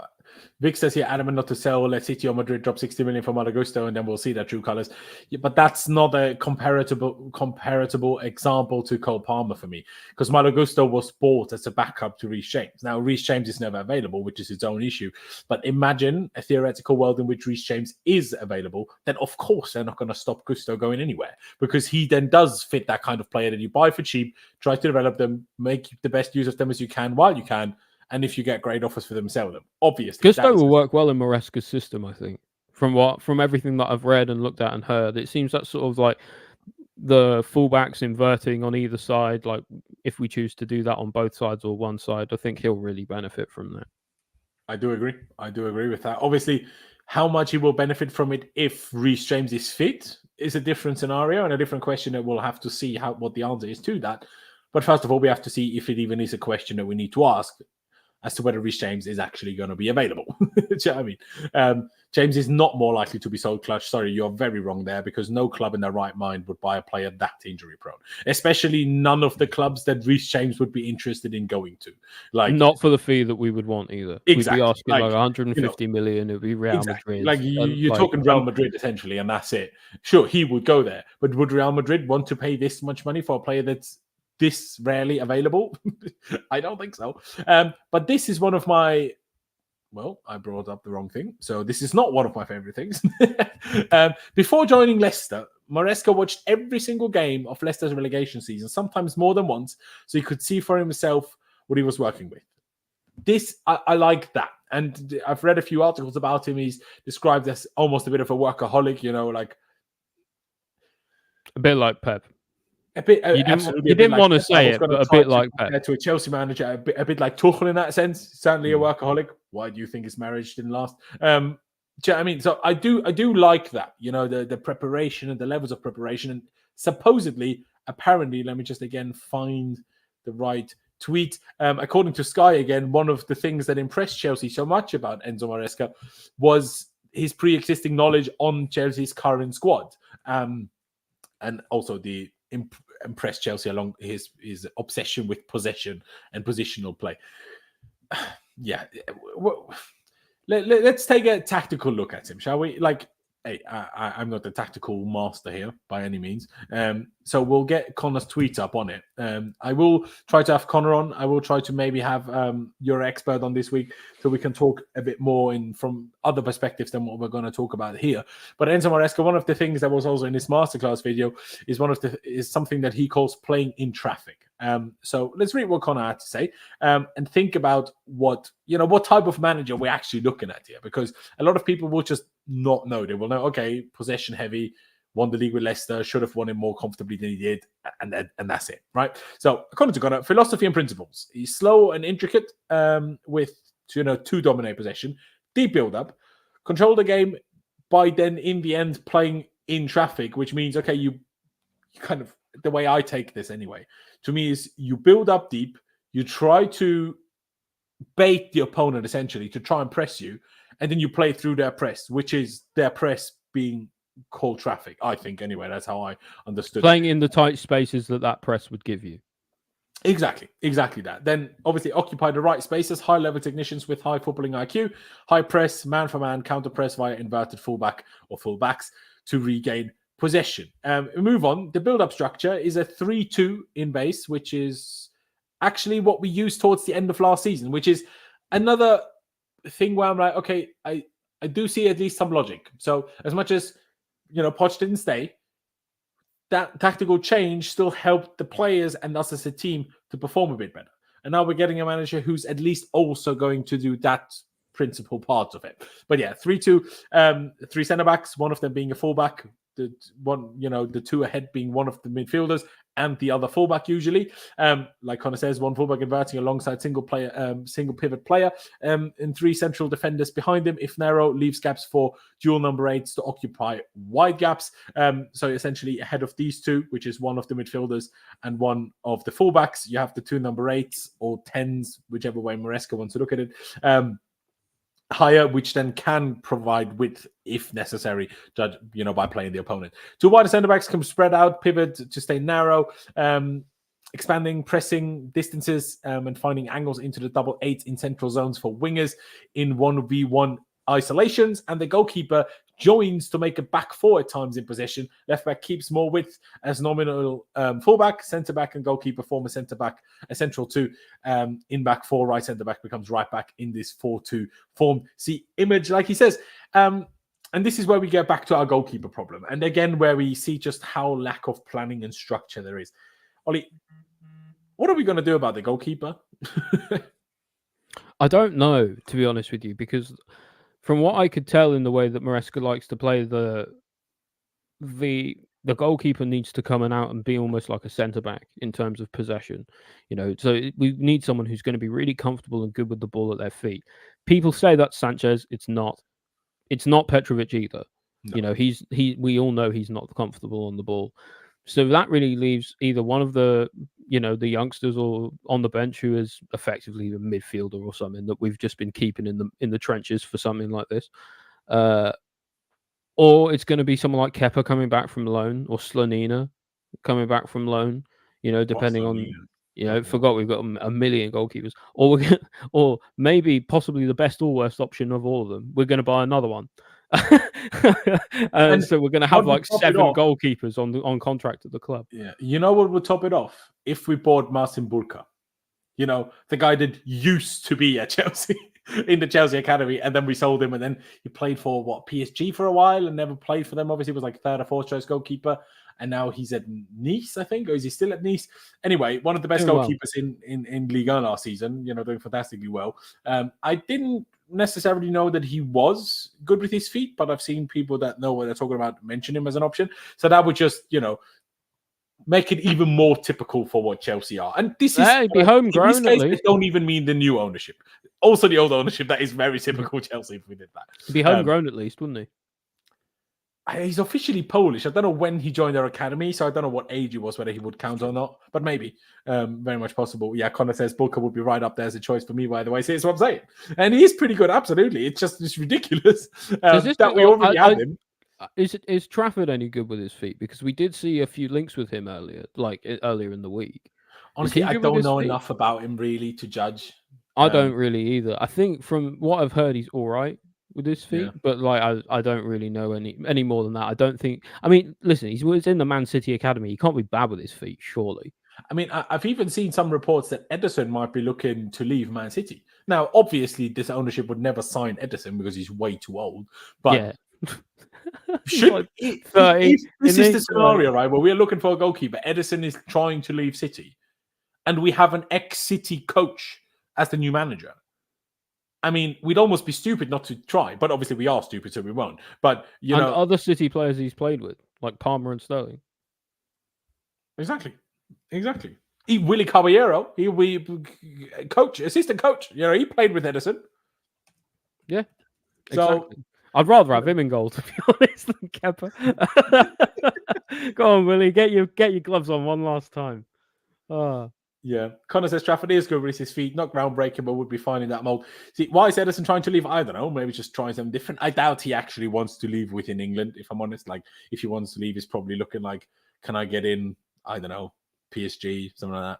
Vic says here, adamant not to sell. Let City or Madrid drop 60 million for Malo Gusto, and then we'll see their true colours. Yeah, but that's not a comparable example to Cole Palmer for me, because Malo Gusto was bought as a backup to Reece James. Now, Reece James is never available, which is its own issue. But imagine a theoretical world in which Reece James is available. Then, of course, they're not going to stop Gusto going anywhere, because he then does fit that kind of player that you buy for cheap, try to develop them, make the best use of them as you can while you can. And if you get great offers for them, sell them. Obviously,
Gusto will work well in Maresca's system, I think. From everything that I've read and looked at and heard, it seems that sort of like the fullbacks inverting on either side. Like if we choose to do that on both sides or one side, I think he'll really benefit from that.
I do agree. I do agree with that. Obviously, how much he will benefit from it if Reece James is fit is a different scenario and a different question that we'll have to see what the answer is to that. But first of all, we have to see if it even is a question that we need to ask as to whether Reece James is actually going to be available. Do you know what I mean? James is not more likely to be sold clutch. Sorry, you're very wrong there, because no club in their right mind would buy a player that injury prone, especially none of the clubs that Reece James would be interested in going to. Like,
not for the fee that we would want either.
Exactly.
We'd be asking like 150 million. It would be Real Madrid.
Like you're talking Real Madrid essentially, and that's it. Sure, he would go there, but would Real Madrid want to pay this much money for a player that's this rarely available? I don't think so. But this is one of my... Well, I brought up the wrong thing. So this is not one of my favorite things. Before joining Leicester, Maresca watched every single game of Leicester's relegation season, sometimes more than once, so he could see for himself what he was working with. This, I like that. And I've read a few articles about him. He's described as almost a bit of a workaholic, like...
A bit like Pep.
A bit,
you didn't want to say it, but a bit like Pep.
To a Chelsea manager, a bit like Tuchel in that sense. Certainly a workaholic. Why do you think his marriage didn't last? Do you know what I mean? So I do like that. The preparation and the levels of preparation. And supposedly, apparently, let me just again find the right tweet. According to Sky, again, one of the things that impressed Chelsea so much about Enzo Maresca was his pre-existing knowledge on Chelsea's current squad, and also the impressed Chelsea along his obsession with possession and positional play. Yeah, let's take a tactical look at him, shall we? Hey, I'm not the tactical master here by any means. So we'll get Connor's tweets up on it. I will try to have Connor on. I will try to maybe have your expert on this week so we can talk a bit more from other perspectives than what we're going to talk about here. But Enzo Maresca, one of the things that was also in his masterclass video is something that he calls playing in traffic. So let's read what Connor had to say and think about what type of manager we're actually looking at here, because a lot of people will just not know. They will know, okay, possession heavy, won the league with Leicester, should have won it more comfortably than he did, and that's it, right? So according to Connor, philosophy and principles. He's slow and intricate with two dominate possession, deep build up, control the game by then in the end playing in traffic, which means, okay, you kind of, the way I take this anyway, to me is you build up deep, you try to bait the opponent essentially to try and press you, and then you play through their press, which is their press being called traffic, I think anyway. That's how I understood
playing in the tight spaces that press would give you.
Exactly that. Then obviously occupy the right spaces, high level technicians with high footballing IQ, high press, man for man, counter press via inverted fullback or fullbacks to regain possession. We move on. The build-up structure is a 3-2 in base, which is actually what we used towards the end of last season, which is another thing where I'm like, okay, I do see at least some logic. So as much as, Poch didn't stay, that tactical change still helped the players and us as a team to perform a bit better. And now we're getting a manager who's at least also going to do that principal part of it. But yeah, 3-2, 3 centre-backs, one of them being a fullback, the two ahead being one of the midfielders and the other fullback usually. Like Connor says, one fullback inverting alongside single pivot player, and 3 central defenders behind him. If narrow, leaves gaps for dual number 8s to occupy wide gaps. So essentially ahead of these two, which is one of the midfielders and one of the fullbacks, you have the 2 number 8s or 10s, whichever way Maresca wants to look at it. Higher, which then can provide width if necessary, by playing the opponent. 2 wider centre backs can spread out, pivot to stay narrow. expanding pressing distances and finding angles into the double eight in central zones for wingers in 1v1 isolations. And the goalkeeper joins to make a back four at times in possession. Left back keeps more width as nominal fullback, centre back and goalkeeper form a centre back, a central two in back four. Right centre back becomes right back in this 4-2 form. See image, like he says. And this is where we get back to our goalkeeper problem. And again, where we see just how lack of planning and structure there is. Ollie, what are we going to do about the goalkeeper?
I don't know, to be honest with you, because from what I could tell in the way that Maresca likes to play, the goalkeeper needs to come out and be almost like a centre back in terms of possession. So we need someone who's going to be really comfortable and good with the ball at their feet. People say that's Sanchez. It's not. It's not Petrovic either.
No.
We all know he's not comfortable on the ball. So that really leaves either one of the youngsters or on the bench who is effectively a midfielder or something that we've just been keeping in the trenches for something like this. Or it's going to be someone like Kepa coming back from loan or Slonina coming back from loan, depending on, forgot we've got a million goalkeepers. Or maybe possibly the best or worst option of all of them. We're going to buy another one. And so we're going to have like 7 goalkeepers on contract at the club.
Yeah, you know what would top it off? If we bought Marcin Burka, the guy that used to be at Chelsea in the Chelsea academy, and then we sold him, and then he played for PSG for a while and never played for them. Obviously, he was like 3rd or 4th choice goalkeeper, and now he's at Nice, I think, or is he still at Nice? Anyway, one of the best goalkeepers in Ligue 1 last season. Doing fantastically well. I didn't necessarily know that he was good with his feet, but I've seen people that know what they're talking about mention him as an option. So that would just, make it even more typical for what Chelsea are. And this is
be homegrown.
In this case, it don't even mean the new ownership. Also, the old ownership, that is very typical Chelsea if we did that.
He'd be homegrown at least, wouldn't he?
He's officially Polish. I don't know when he joined their academy, so I don't know what age he was, whether he would count or not, but maybe. Very much possible. Yeah, Connor says Booker would be right up there as a choice for me, by the way. So that's what I'm saying. And he is pretty good, absolutely. It's ridiculous that we already have him.
Is Trafford any good with his feet? Because we did see a few links with him earlier in the week.
Honestly, I don't know enough about him really to judge.
I don't really either. I think from what I've heard, he's all right with his feet, but I don't really know any more than that. I don't think. I mean, listen, he was in the Man City academy. He can't be bad with his feet, surely.
I mean, I've even seen some reports that Ederson might be looking to leave Man City. Now, obviously, this ownership would never sign Ederson because he's way too old. But
yeah.
If this is the scenario, right, where we're looking for a goalkeeper, Ederson is trying to leave City, and we have an ex-City coach as the new manager. I mean, we'd almost be stupid not to try, but obviously we are stupid, so we won't. But
other City players he's played with, like Palmer and Sterling.
Exactly. Willy Caballero, he'll be assistant coach. He played with Ederson.
Yeah. Exactly. I'd rather have him in goal, to be honest, than Kepa. Go on, Willie, get your gloves on one last time.
Yeah. Connor says Trafford is good with his feet, not groundbreaking, but would be fine in that mold. See, why is Ederson trying to leave? I don't know. Maybe just trying something different. I doubt he actually wants to leave within England, if I'm honest. Like, if he wants to leave, he's probably looking like, can I get in, I don't know, PSG, something like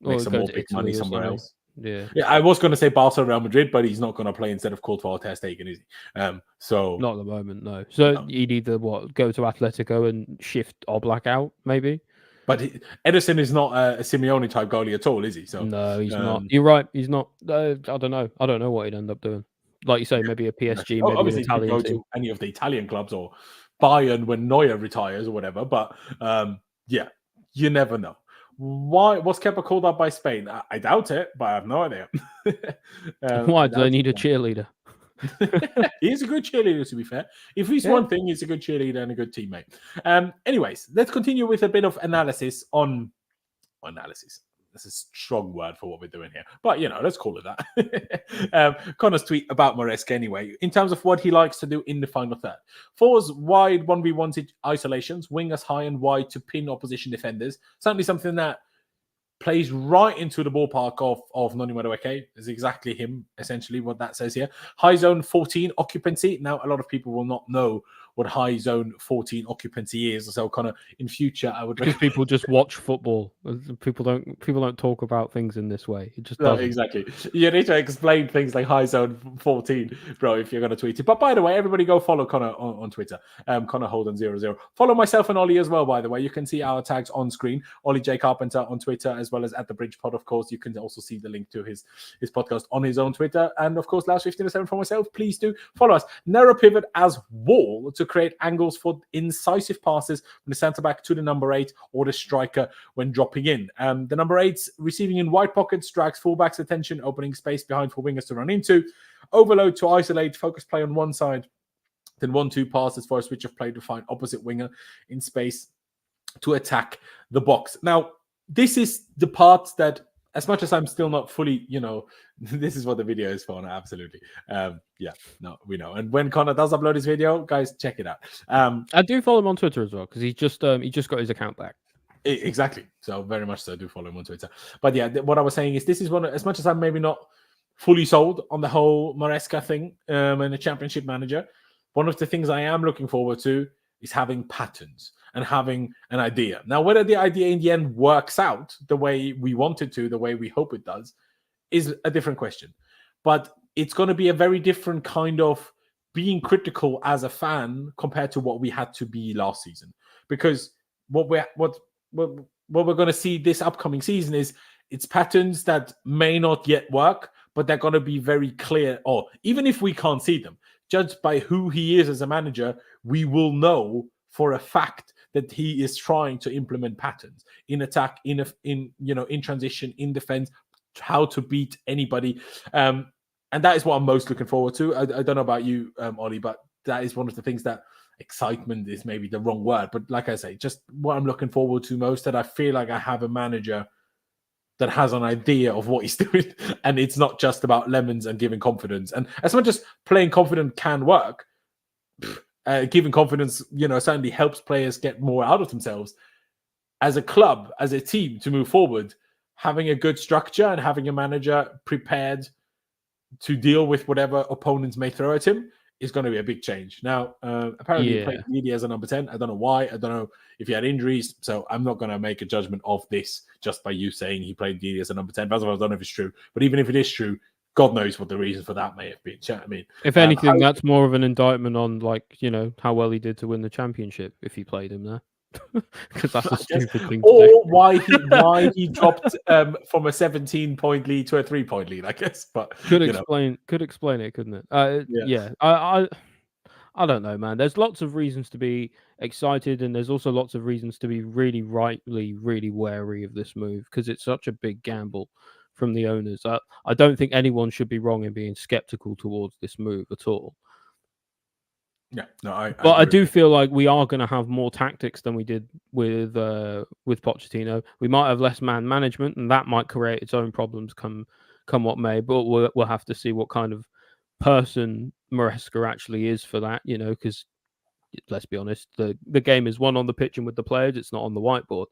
that. Make some more big money somewhere else.
Yeah,
I was going to say Barca, Real Madrid, but he's not going to play instead of Courtois or Ter Stegen, is he? So
not at the moment, no. So he'd either go to Atletico and shift Oblak out, maybe.
But Ederson is not a Simeone type goalie at all, is he? So
no, he's not. You're right, he's not. I don't know. I don't know what he'd end up doing. Like you say, maybe a PSG, maybe
obviously
an Italian
go
team.
to any of the Italian clubs or Bayern when Neuer retires or whatever. But yeah, you never know. Why was Kepa called up by Spain? I doubt it, but I have no idea.
Why do they need a cheerleader?
He's a good cheerleader, to be fair. If he's one thing, he's a good cheerleader and a good teammate. Anyways, let's continue with a bit of analysis on analysis. That's a strong word for what we're doing here. But, let's call it that. Connor's tweet about Maresca anyway, in terms of what he likes to do in the final third. 4s wide 1v1 isolations, wingers high and wide to pin opposition defenders. Certainly something that plays right into the ballpark of Noni Madueke. Is exactly him, essentially, what that says here. High zone 14 occupancy. Now, a lot of people will not know what high zone 14 occupancy is. So kind of in future, I would
because people just watch football. People don't talk about things in this way. It just
No,
doesn't.
exactly. You need to explain things like high zone 14, bro, if you're going to tweet it. But by the way, everybody go follow Connor on Twitter. Connor Holden00. Follow myself and Ollie as well, by the way. You can see our tags on screen. Ollie J. Carpenter on Twitter, as well as at the Bridge Pod, of course. You can also see the link to his podcast on his own Twitter. And of course, last 15-7 for myself. Please do follow us. Narrow pivot as wall to create angles for incisive passes from the centre back to the number 8 or the striker when dropping in. The number 8's receiving in wide pockets, drags fullback's attention, opening space behind for wingers to run into. Overload to isolate, focus play on one side, then 1-2 passes for a switch of play to find opposite winger in space to attack the box. Now, this is the part that, as much as I'm still not fully, this is what the video is for. Absolutely. We know. And when Connor does upload his video, guys, check it out.
I do follow him on Twitter as well, because he just got his account back.
Exactly. So very much so. Do follow him on Twitter. But yeah, what I was saying is this is one, as much as I'm maybe not fully sold on the whole Maresca thing and the championship manager, one of the things I am looking forward to is having patterns and having an idea. Now, whether the idea in the end works out the way we want it to, the way we hope it does, is a different question. But it's going to be a very different kind of being critical as a fan compared to what we had to be last season. Because what we're going to see this upcoming season is it's patterns that may not yet work, but they're going to be very clear. Or even if we can't see them, judged by who he is as a manager, we will know for a fact that he is trying to implement patterns in attack, in transition, in defense, how to beat anybody. And that is what I'm most looking forward to. I don't know about you, Ollie, but that is one of the things that excitement is maybe the wrong word. But like I say, just what I'm looking forward to most, that I feel like I have a manager that has an idea of what he's doing. And it's not just about lemons and giving confidence. And as much as playing confident can work, giving confidence, certainly helps players get more out of themselves. As a club, as a team to move forward, having a good structure and having a manager prepared to deal with whatever opponents may throw at him is going to be a big change. Now, apparently he played Didi as a number 10. I don't know why. I don't know if he had injuries. So I'm not going to make a judgment of this just by you saying he played Didi as a number 10. First of all, I don't know if it's true. But even if it is true, God knows what the reason for that may have been. I mean,
if anything, that's more of an indictment on, how well he did to win the championship if he played him there. Because that's a stupid thing to do.
Or why he dropped from a 17-point lead to a 3-point lead, I guess. But
could explain it, couldn't it? I don't know, man. There's lots of reasons to be excited, and there's also lots of reasons to be really wary of this move, because it's such a big gamble from the owners. I don't think anyone should be wrong in being skeptical towards this move at all.
Yeah, no,
I do feel like we are going to have more tactics than we did with Pochettino. We might have less man management, and that might create its own problems come what may. But we'll have to see what kind of person Maresca actually is for that. Because let's be honest, the game is won on the pitch and with the players. It's not on the whiteboard.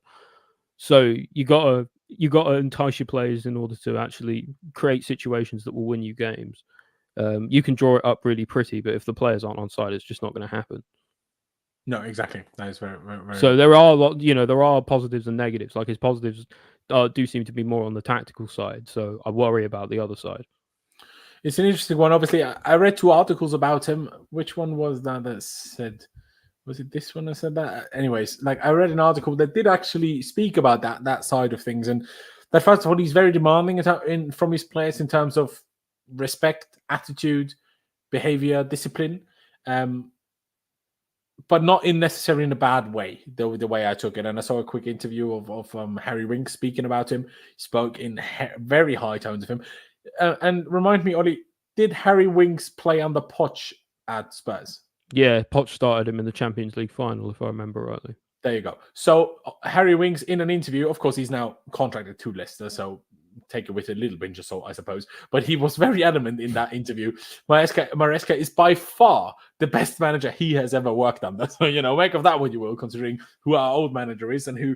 So you gotta entice your players in order to actually create situations that will win you games. You can draw it up really pretty, but if the players aren't on side, it's just not going to happen.
No, exactly. That is very, very, very...
So there are there are positives and negatives. Like his positives do seem to be more on the tactical side. So I worry about the other side.
It's an interesting one. Obviously, I read 2 articles about him. Which one was that said? Was it this one that said that? Anyways, I read an article that did actually speak about that side of things, and that first of all, he's very demanding from his players in terms of respect, attitude, behavior, discipline, but not necessarily in a bad way, the way I took it. And I saw a quick interview of Harry Winks speaking about him. He spoke in very high tones of him. And remind me, Ollie, did Harry Winks play under Poch at Spurs?
Yeah, Poch started him in the Champions League final, if I remember rightly.
There you go. So Harry Winks, in an interview, of course, he's now contracted to Leicester, so take it with a little pinch of salt, I suppose. But he was very adamant in that interview. Maresca is by far the best manager he has ever worked under. So, make of that what you will, considering who our old manager is and who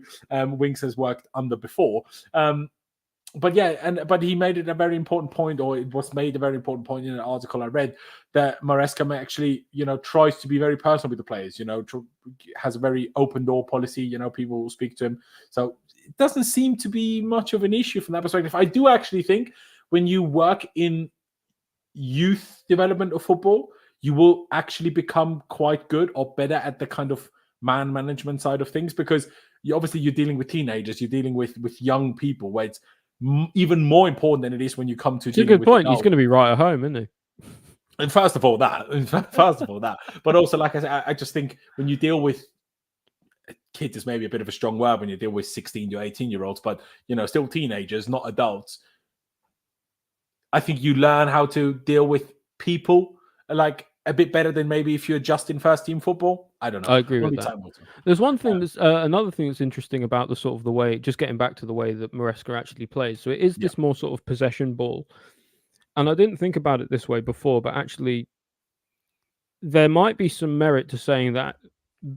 Winks has worked under before. but yeah, but he made it a very important point, or it was made a very important point in an article I read, that Maresca actually, tries to be very personal with the players. Has a very open door policy. People will speak to him, so it doesn't seem to be much of an issue from that perspective. I do actually think when you work in youth development of football, you will actually become quite good or better at the kind of man management side of things, because you're dealing with teenagers, you're dealing with young people, where it's even more important than it is when you come to.
It's a good point. He's going to be right at home, isn't he?
And first of all, that, but also, like I said, I just think when you deal with kids, is maybe a bit of a strong word when you deal with 16 to 18-year-olds, but still teenagers, not adults. I think you learn how to deal with people like a bit better than maybe if you're just in first team football. I don't know.
I agree with that. There's one thing that's another thing that's interesting about the sort of the way, just getting back to the way that Maresca actually plays. So it is this more sort of possession ball. And I didn't think about it this way before, but actually there might be some merit to saying that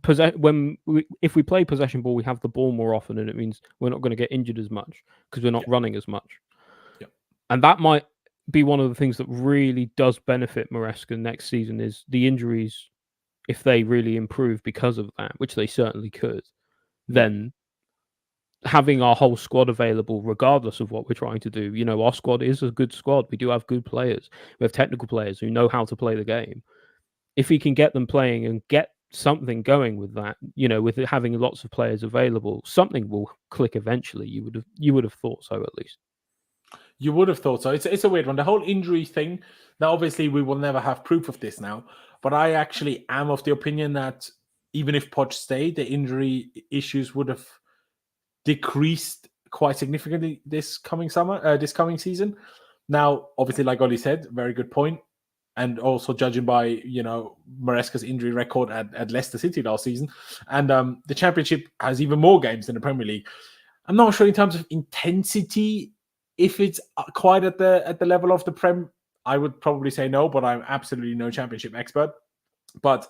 if we play possession ball, we have the ball more often, and it means we're not going to get injured as much because we're not running as much. And that might be one of the things that really does benefit Maresca next season, is the injuries. If they really improve because of that, which they certainly could, then having our whole squad available, regardless of what we're trying to do, our squad is a good squad. We do have good players. We have technical players who know how to play the game. If we can get them playing and get something going with that, with having lots of players available, something will click eventually. You would have thought so, at least.
You would have thought so. It's a weird one. The whole injury thing. Now, obviously, we will never have proof of this now, but I actually am of the opinion that even if Poch stayed, the injury issues would have decreased quite significantly this coming season. Now, obviously, like Ollie said, very good point. And also judging by, Maresca's injury record at Leicester City last season. And the Championship has even more games than the Premier League. I'm not sure in terms of intensity if it's quite at the level of the Prem. I would probably say no, but I'm absolutely no Championship expert. But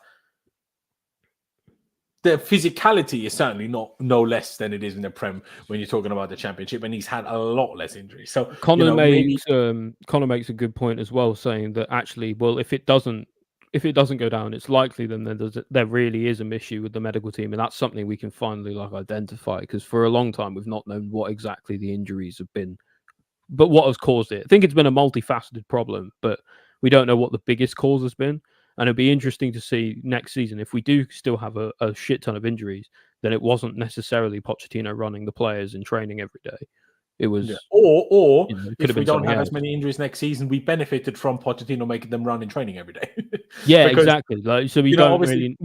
the physicality is certainly no less than it is in the Prem when you're talking about the Championship, and he's had a lot less injuries. So
Connor makes a good point as well, saying that actually, well, if it doesn't go down, it's likely then there really is an issue with the medical team, and that's something we can finally identify, because for a long time we've not known what exactly the injuries have been, but what has caused it. I think it's been a multifaceted problem, but we don't know what the biggest cause has been. And it'd be interesting to see next season, if we do still have a shit ton of injuries, then it wasn't necessarily Pochettino running the players in training every day. It was,
or if we don't have as many injuries next season, we benefited from Pochettino making them run in training every day.
Yeah, because, exactly. So we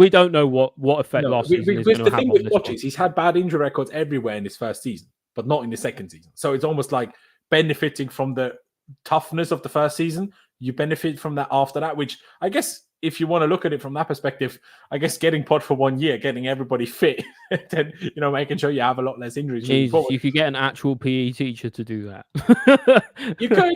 don't know what effect last season is going to have on this. The thing with
Poch is he's had bad injury records everywhere in his first season, but not in the second season. So it's almost like benefiting from the toughness of the first season. You benefit from that after that, which I guess, if you want to look at it from that perspective, I guess getting Poch for 1 year, getting everybody fit, then, making sure you have a lot less injuries.
Jesus, you could get an actual PE teacher to do that.
You could.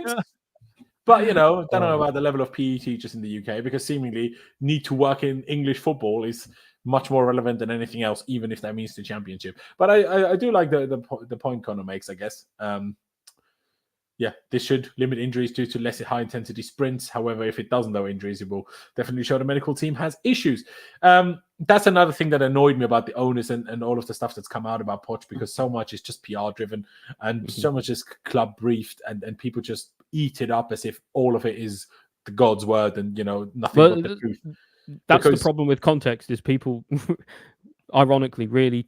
But, don't know about the level of PE teachers in the UK, because seemingly need to work in English football is much more relevant than anything else, even if that means the Championship. But I do like the point Connor makes, I guess. This should limit injuries due to less high-intensity sprints. However, if it doesn't, though, injuries, it will definitely show the medical team has issues. That's another thing that annoyed me about the owners and all of the stuff that's come out about Poch, because so much is just PR-driven and so much is club-briefed, and people just eat it up as if all of it is the God's word and, nothing but the truth.
That's the problem with context, is people, ironically, really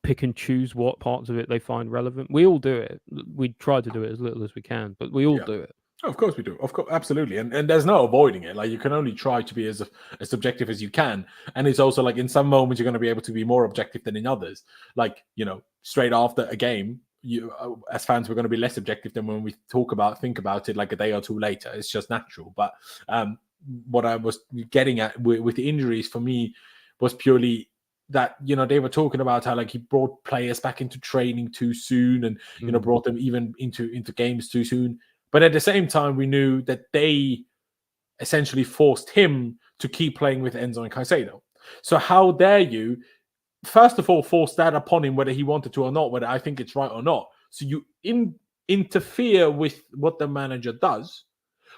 pick and choose what parts of it they find relevant. We all do it. We try to do it as little as we can, but we all do it.
Of course we do. Of course, absolutely. And there's no avoiding it. You can only try to be as subjective as you can. And it's also in some moments you're going to be able to be more objective than in others. Straight after a game, you as fans, we're going to be less objective than when we think about it a day or two later. It's just natural. But what I was getting at with the injuries for me was purely that, they were talking about how he brought players back into training too soon, and brought them even into games too soon. But at the same time, we knew that they essentially forced him to keep playing with Enzo and Caicedo. So how dare you, first of all, force that upon him, whether he wanted to or not, whether I think it's right or not. So you interfere with what the manager does,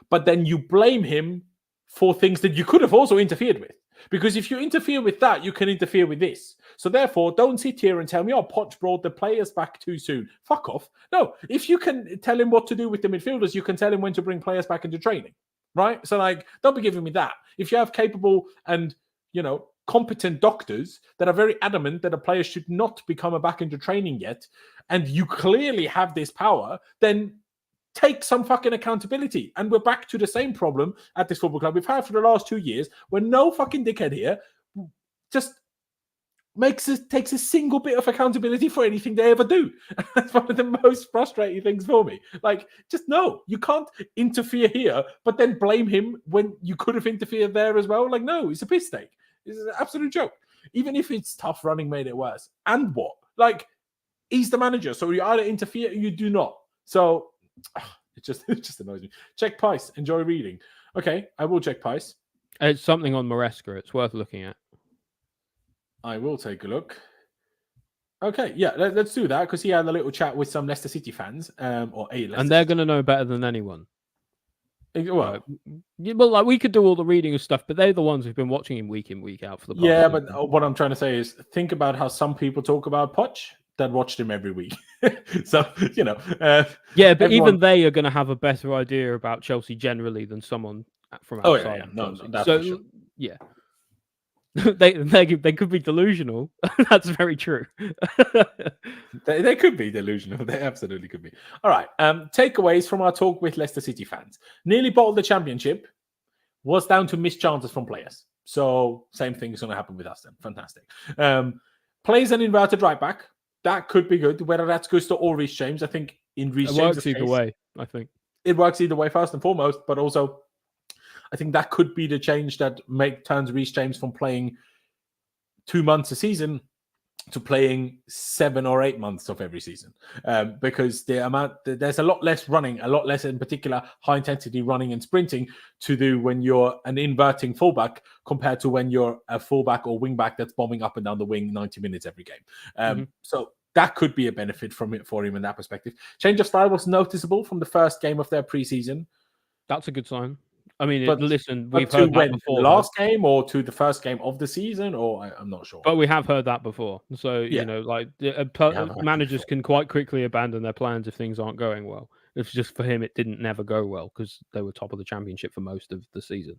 but then you blame him for things that you could have also interfered with. Because if you interfere with that, you can interfere with this. So therefore, don't sit here and tell me, oh, Poch brought the players back too soon. Fuck off. No, if you can tell him what to do with the midfielders, you can tell him when to bring players back into training, right? So like, don't be giving me that. If you have capable and, competent doctors that are very adamant that a player should not be coming back into training yet, and you clearly have this power, then take some fucking accountability. And we're back to the same problem at this football club we've had for the last 2 years, where no fucking dickhead here just takes a single bit of accountability for anything they ever do. That's one of the most frustrating things for me. Like, just no, you can't interfere here, but then blame him when you could have interfered there as well. Like, no, it's a piss take. It's an absolute joke. Even if it's tough running made it worse. And what? Like, he's the manager, so you either interfere or you do not. So it just annoys me. Check Pice. Enjoy reading. Okay, I will check Pice.
It's something on Maresca. It's worth looking at.
I will take a look. Okay, yeah, let's do that, because he had a little chat with some Leicester City fans, or a Leicester
and they're going to know better than anyone.
Well,
like we could do all the reading and stuff, but they're the ones who've been watching him week in, week out for the past
yeah.
season.
But what I'm trying to say is, think about how some people talk about Poch that watched him every week. So
yeah, but even they are going to have a better idea about Chelsea generally than someone from outside.
No, that's for sure.
Yeah. they could be delusional. That's very true.
they could be delusional. They absolutely could be. All right. Takeaways from our talk with Leicester City fans. Nearly bottled the championship was down to missed chances from players. So same thing is going to happen with us then. Fantastic. Plays an inverted right back. That could be good. Whether that's Gusto or Reece James, I think in Reece James'
works either way. I think
it works either way first and foremost, but also I think that could be the change that turns Reece James from playing 2 months a season to playing 7 or 8 months of every season, because there's a lot less running, a lot less in particular high intensity running and sprinting to do when you're an inverting fullback compared to when you're a fullback or wingback that's bombing up and down the wing 90 minutes every game. So that could be a benefit for him in that perspective. Change of style was noticeable from the first game of their preseason.
That's a good sign. I mean,
but
we've heard that before.
The last game or to the first game of the season, or I'm not sure.
But we have heard that before. So, managers can quite quickly abandon their plans if things aren't going well. It's just for him, it didn't never go well because they were top of the championship for most of the season.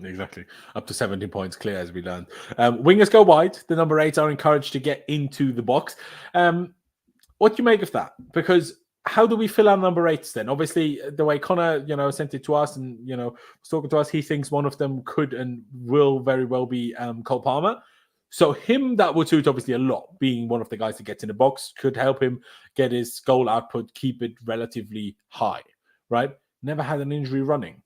Exactly. Up to 17 points clear, as we learned. Wingers go wide. The number 8 are encouraged to get into the box. What do you make of that? Because how do we fill our number 8s then? Obviously, the way Connor, sent it to us and, was talking to us, he thinks one of them could and will very well be Cole Palmer. So him, that would suit obviously a lot. Being one of the guys that gets in the box could help him get his goal output, keep it relatively high, right? Never had an injury running.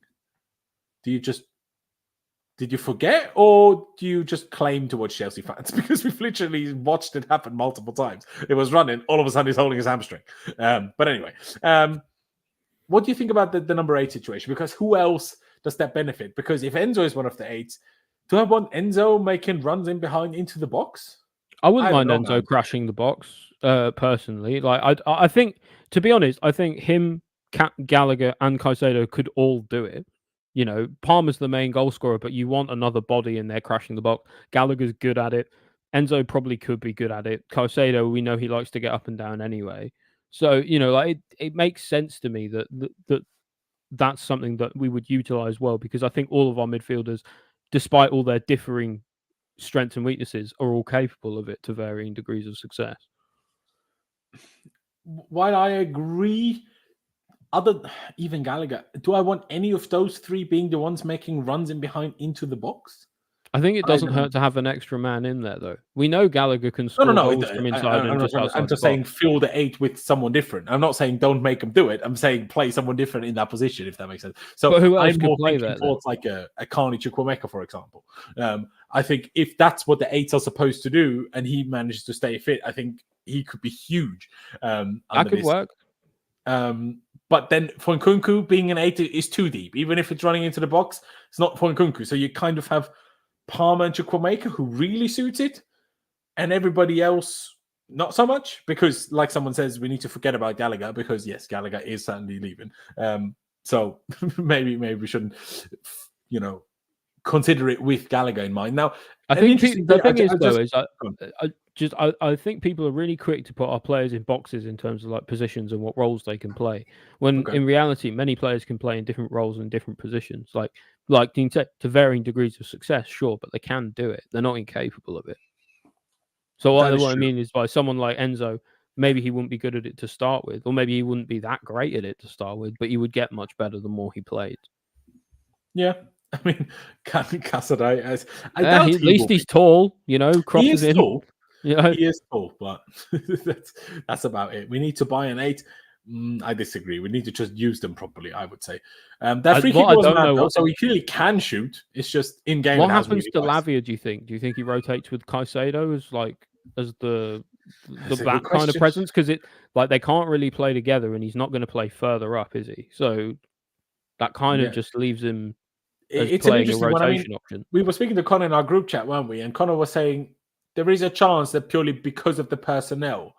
Did you forget, or do you just claim to watch Chelsea fans? Because we've literally watched it happen multiple times. It was running, all of a sudden he's holding his hamstring. But anyway, what do you think about the number 8 situation? Because who else does that benefit? Because if Enzo is one of the 8s, do I want Enzo making runs in behind into the box?
I wouldn't mind Enzo crashing the box, personally. Like I think, to be honest, I think him, Gallagher, and Caicedo could all do it. Palmer's the main goal scorer, but you want another body in there crashing the box. Gallagher's good at it. Enzo probably could be good at it. Caicedo, we know he likes to get up and down anyway. So, it makes sense to me that's something that we would utilize well, because I think all of our midfielders, despite all their differing strengths and weaknesses, are all capable of it to varying degrees of success.
While I agree, even Gallagher, do I want any of those 3 being the ones making runs in behind into the box?
I think it doesn't hurt to have an extra man in there, though. We know Gallagher can score goals from inside and just outside.
I'm just saying fill the 8 with someone different. I'm not saying don't make them do it. I'm saying play someone different in that position, if that makes sense. So
but who else
I'm
could
more
play
thinking
there,
towards like a Carney Chukwuemeka, for example. I think if that's what the 8s are supposed to do and he manages to stay fit, I think he could be huge.
That could work.
But then Nkunku being an 8 is too deep. Even if it's running into the box, it's not Nkunku. So you kind of have Palmer and Chukwuemeka who really suit it, and everybody else not so much, because like someone says, we need to forget about Gallagher, because yes, Gallagher is certainly leaving. So maybe we shouldn't, consider it with Gallagher in mind. Now,
I think the thing is, I think people are really quick to put our players in boxes in terms of like positions and what roles they can play. When in reality, many players can play in different roles and different positions. Like to varying degrees of success, sure, but they can do it. They're not incapable of it. So what I mean is, by someone like Enzo, maybe he wouldn't be good at it to start with, or maybe he wouldn't be that great at it to start with, but he would get much better the more he played.
Yeah. I mean, Casadei,
at least he's tall, crosses in.
Tall. He is tall, but that's about it. We need to buy an 8. I disagree. We need to just use them properly, I would say. That free kick was mad, though, so he clearly can shoot. It's just in game.
What happens to Lavia, do you think? Do you think he rotates with Caicedo as the that kind of presence? Because they can't really play together, and he's not going to play further up, is he? So that kind of just leaves him. It's playing a rotation option.
We were speaking to Connor in our group chat, weren't we? And Connor was saying there is a chance that purely because of the personnel,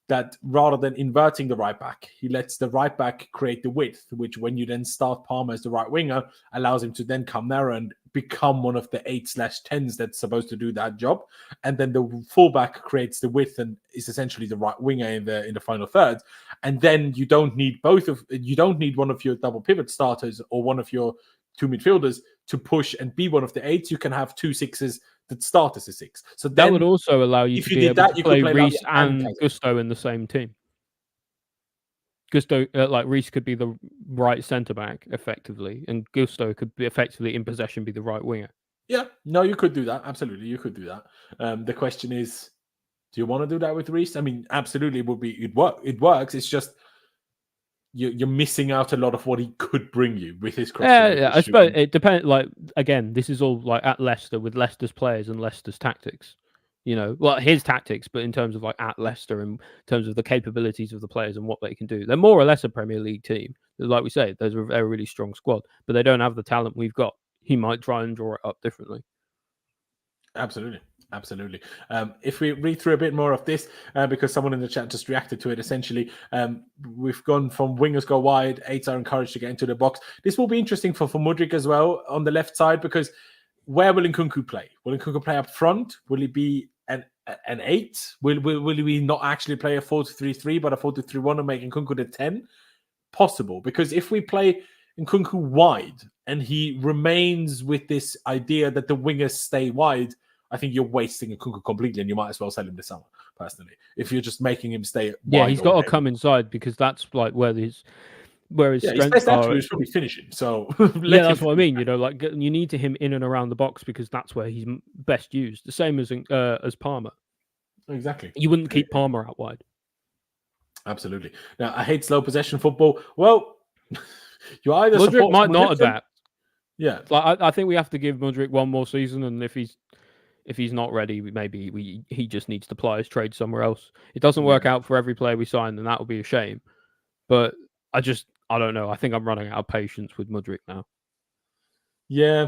that rather than inverting the right back, he lets the right back create the width, which when you then start Palmer as the right winger, allows him to then come there and become one of the 8/10s that's supposed to do that job. And then the fullback creates the width and is essentially the right winger in the final third. And then you don't need one of your double pivot starters or one of your 2 midfielders to push and be one of the 8s. You can have 2 6s that start as a 6. So
that would also allow you to be able to play Reece and Gusto in the same team. Gusto, Reece could be the right centre back effectively, and Gusto could be effectively in possession be the right winger.
Yeah, no, you could do that. Absolutely, you could do that. The question is, do you want to do that with Reece? I mean, absolutely, it works. It's just you're missing out a lot of what he could bring you with his crossing.
Yeah, I suppose it depends. Again, this is all at Leicester with Leicester's players and Leicester's tactics. His tactics, but in terms of at Leicester, in terms of the capabilities of the players and what they can do, they're more or less a Premier League team. Like we say, there's a really strong squad, but they don't have the talent we've got. He might try and draw it up differently.
Absolutely. If we read through a bit more of this, because someone in the chat just reacted to it, essentially, we've gone from wingers go wide, 8s are encouraged to get into the box. This will be interesting for Mudryk as well on the left side, because where will Nkunku play? Will Nkunku play up front? Will he be an 8? Will we not actually play a 4-2-3-3, but a 4-2-3-1 and make Nkunku the 10? Possible, because if we play Nkunku wide and he remains with this idea that the wingers stay wide, I think you're wasting Nkunku completely, and you might as well sell him this summer, personally. If you're just making him stay wide.
He's got to come inside, because that's where his strengths
are. He's probably finishing. So
that's what I mean. You need him in and around the box, because that's where he's best used. The same as Palmer.
Exactly.
You wouldn't keep Palmer out wide.
Absolutely. Now, I hate slow possession football. Well, you either
Mudryk might not adapt.
Yeah,
I think we have to give Mudryk one more season, and if he's not ready, maybe he just needs to ply his trade somewhere else. It doesn't work out for every player we sign, and that would be a shame. But I don't know. I think I'm running out of patience with Mudryk now.
Yeah,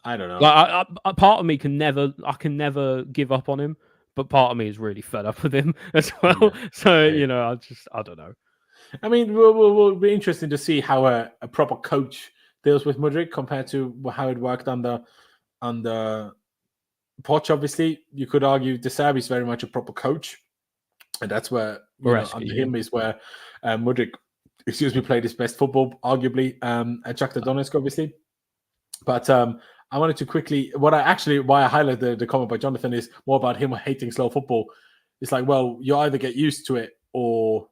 I don't know.
Part of me can never give up on him, but part of me is really fed up with him as well. Yeah. So I don't know.
I mean, we'll be interesting to see how a proper coach deals with Mudryk compared to how it worked under Poch. Obviously, you could argue De Zerbi is very much a proper coach, and that's where under him is where Mudryk, played his best football, arguably at Shakhtar Donetsk, obviously. But I wanted to quickly why I highlighted the comment by Jonathan is more about him hating slow football. It's like, well, you either get used to it or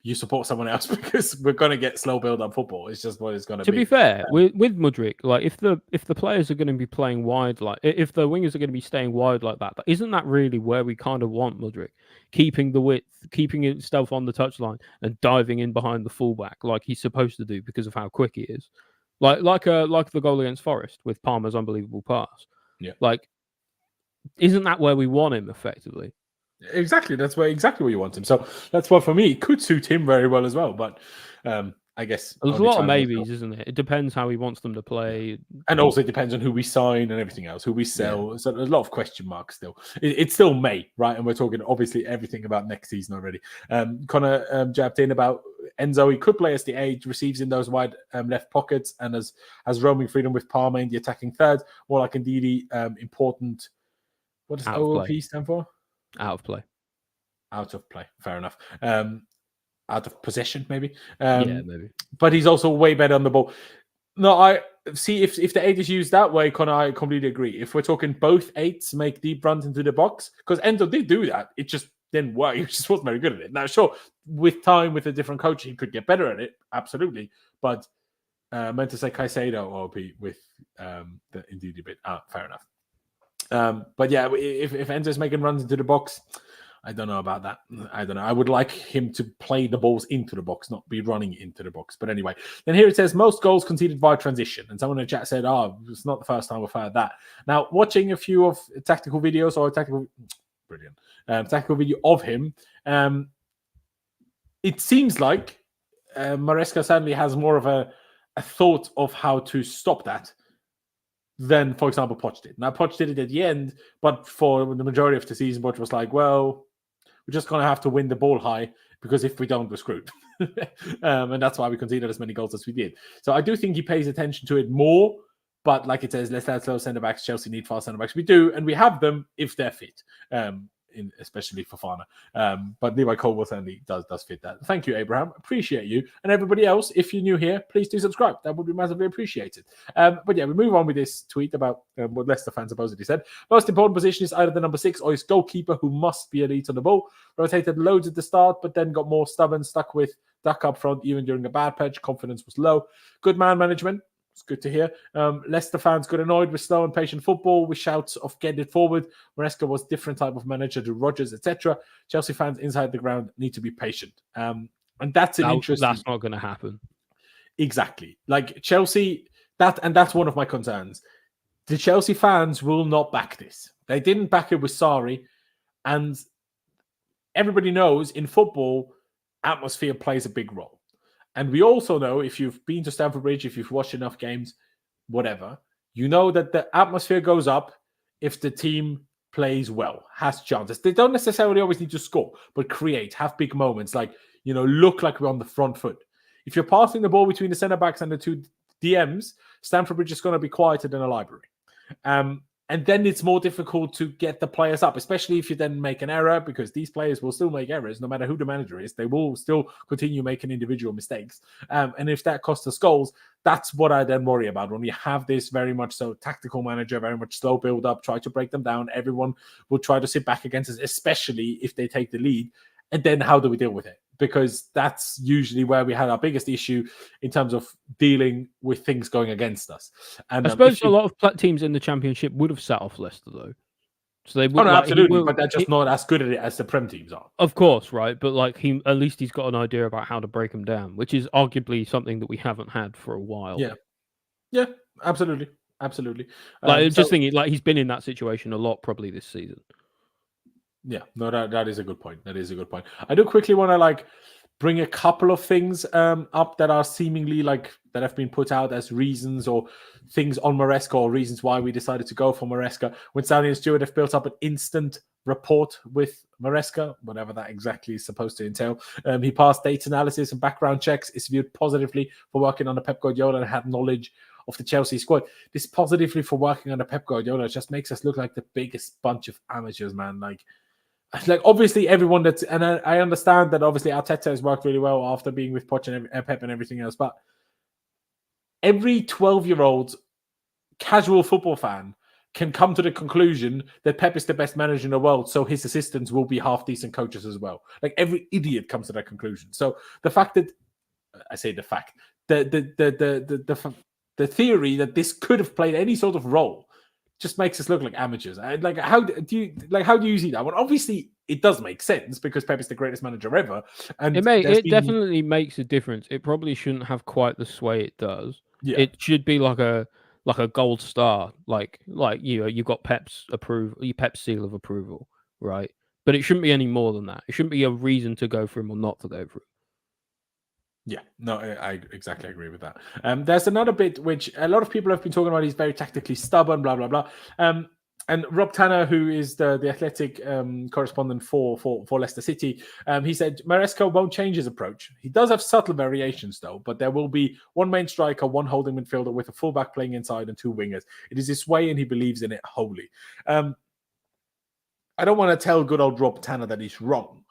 you support someone else, because we're going to get slow build-up football. It's just what it's going to be.
To be fair, with Mudryk, if the players are going to be playing wide, if the wingers are going to be staying wide like that, isn't that really where we kind of want Mudryk? Keeping the width, keeping himself on the touchline, and diving in behind the fullback like he's supposed to do because of how quick he is. Like the goal against Forest with Palmer's unbelievable pass.
Yeah.
Isn't that where we want him effectively?
Exactly. That's exactly where you want him. So that's why for me it could suit him very well as well. But I guess
There's a
only
lot of
time will tell.
maybes, isn't it? It depends how he wants them to play.
And also it depends on who we sign and everything else, who we sell.
Yeah.
So there's a lot of question marks still. It's still May, right? And we're talking obviously everything about next season already. Connor jabbed in about Enzo. He could play as the age, receives in those wide left pockets, and has roaming freedom with Palmer in the attacking third. More like indeed important. What does OOP stand for?
Out of play.
Out of play. Fair enough. Out of possession, maybe.
Yeah, maybe.
But he's also way better on the ball. No, I see if the 8 is used that way, Connor, I completely agree. If we're talking both 8s make deep runs into the box, because Enzo did do that, it just didn't work. He just wasn't very good at it. Now, sure, with time, with a different coach, he could get better at it, absolutely. But meant to say Caicedo or be with the indeed a bit. Fair enough. But yeah, if Enzo's making runs into the box, I don't know about that. I don't know. I would like him to play the balls into the box, not be running into the box. But anyway, then here it says most goals conceded via transition. And someone in the chat said, it's not the first time we've heard that. Now, watching a few of tactical videos or tactical video of him, it seems like Maresca certainly has more of a thought of how to stop that than, for example, Poch did. Now, Poch did it at the end, but for the majority of the season, Poch was like, well, we're just going to have to win the ball high because if we don't, we're screwed. And that's why we conceded as many goals as we did. So I do think he pays attention to it more. But like it says, let's have slow centre-backs. Chelsea need fast centre-backs. We do, and we have them if they're fit, especially for Fofana. But Levi Colwell certainly does fit that. Thank you, Abraham. Appreciate you. And everybody else, if you're new here, please do subscribe. That would be massively appreciated. But yeah, we move on with this tweet about what Leicester fans supposedly said. Most important position is either the number 6 or his goalkeeper, who must be elite on the ball. Rotated loads at the start, but then got more stubborn, stuck with duck up front even during a bad patch. Confidence was low. Good man management. It's good to hear. Leicester fans got annoyed with slow and patient football with shouts of get it forward. Maresca was different type of manager to Rodgers, etc. Chelsea fans inside the ground need to be patient. And that's an interesting...
That's not going to happen.
Exactly. Like Chelsea, that's one of my concerns. The Chelsea fans will not back this. They didn't back it with Sarri. And everybody knows in football, atmosphere plays a big role. And we also know, if you've been to Stamford Bridge, if you've watched enough games, whatever, you know that the atmosphere goes up if the team plays well, has chances. They don't necessarily always need to score, but create, have big moments, like, look like we're on the front foot. If you're passing the ball between the centre-backs and the two DMs, Stamford Bridge is going to be quieter than a library. And then it's more difficult to get the players up, especially if you then make an error, because these players will still make errors, no matter who the manager is. They will still continue making individual mistakes. And if that costs us goals, that's what I then worry about. When we have this very much so tactical manager, very much slow build-up, try to break them down, everyone will try to sit back against us, especially if they take the lead. And then how do we deal with it? Because that's usually where we had our biggest issue in terms of dealing with things going against us. And
I suppose a lot of teams in the Championship would have sat off Leicester, though. So they would,
absolutely, but they're just not as good at it as the Prem teams are.
Of course, right? But at least he's got an idea about how to break them down, which is arguably something that we haven't had for a while.
Yeah, absolutely.
Just thinking, he's been in that situation a lot probably this season.
Yeah, no, that is a good point. I do quickly want to bring a couple of things up that are seemingly that have been put out as reasons or things on Maresca or reasons why we decided to go for Maresca. When Stanley and Stewart have built up an instant rapport with Maresca, whatever that exactly is supposed to entail. He passed data analysis and background checks, is viewed positively for working on the Pep Guardiola and had knowledge of the Chelsea squad. This positively for working on the Pep Guardiola just makes us look like the biggest bunch of amateurs, man. Obviously everyone and I understand that obviously Arteta has worked really well after being with Poch and Pep and everything else, but every 12-year-old casual football fan can come to the conclusion that Pep is the best manager in the world, so his assistants will be half-decent coaches as well. Every idiot comes to that conclusion. So the fact that, I say the fact, the theory that this could have played any sort of role just makes us look like amateurs. How do you see that? Well, obviously it does make sense because Pep is the greatest manager ever, and
it definitely makes a difference. It probably shouldn't have quite the sway it does. Yeah. It should be like a gold star, you've got Pep's seal of approval, right? But it shouldn't be any more than that. It shouldn't be a reason to go for him or not to go for him.
Yeah, no, I exactly agree with that. There's another bit which a lot of people have been talking about. He's very tactically stubborn, blah blah blah. And Rob Tanner, who is the athletic correspondent for Leicester City, he said Maresca won't change his approach. He does have subtle variations though, but there will be one main striker, one holding midfielder with a fullback playing inside and two wingers. It is his way, and he believes in it wholly. I don't want to tell good old Rob Tanner that he's wrong,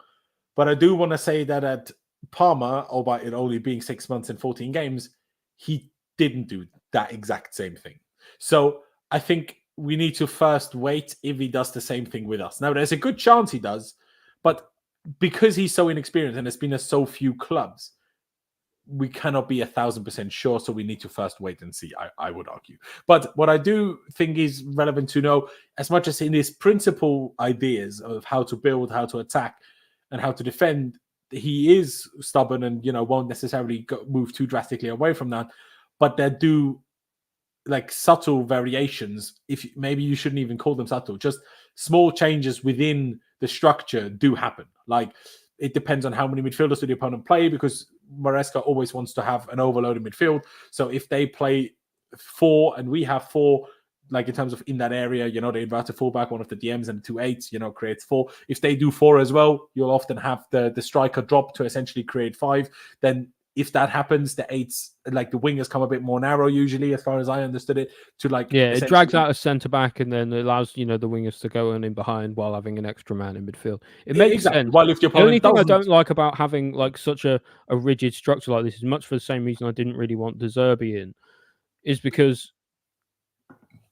but I do want to say that at Parma, albeit it only being 6 months and 14 games, he didn't do that exact same thing. So I think we need to first wait if he does the same thing with us. Now, there's a good chance he does, but because he's so inexperienced and there's been so few clubs, we cannot be 1,000% sure. So we need to first wait and see, I would argue. But what I do think is relevant to know, as much as in his principal ideas of how to build, how to attack, and how to defend, he is stubborn and won't necessarily move too drastically away from that, but there do like subtle variations. If maybe you shouldn't even call them subtle, just small changes within the structure do happen. Like it depends on how many midfielders do the opponent play, because Maresca always wants to have an overloaded midfield. So if they play 4 and we have 4, like in terms of in that area, the inverted fullback, one of the DMs and the 2 8s, creates 4. If they do 4 as well, you'll often have the striker drop to essentially create 5. Then if that happens, the 8s, like the wingers, come a bit more narrow usually, as far as I understood it, to like...
Yeah, it drags out a centre-back and then it allows, the wingers to go in behind while having an extra man in midfield. It makes sense.
While if the
only thing
doesn't...
I don't like about having like such a rigid structure like this is much for the same reason I didn't really want the Zerbi in, is because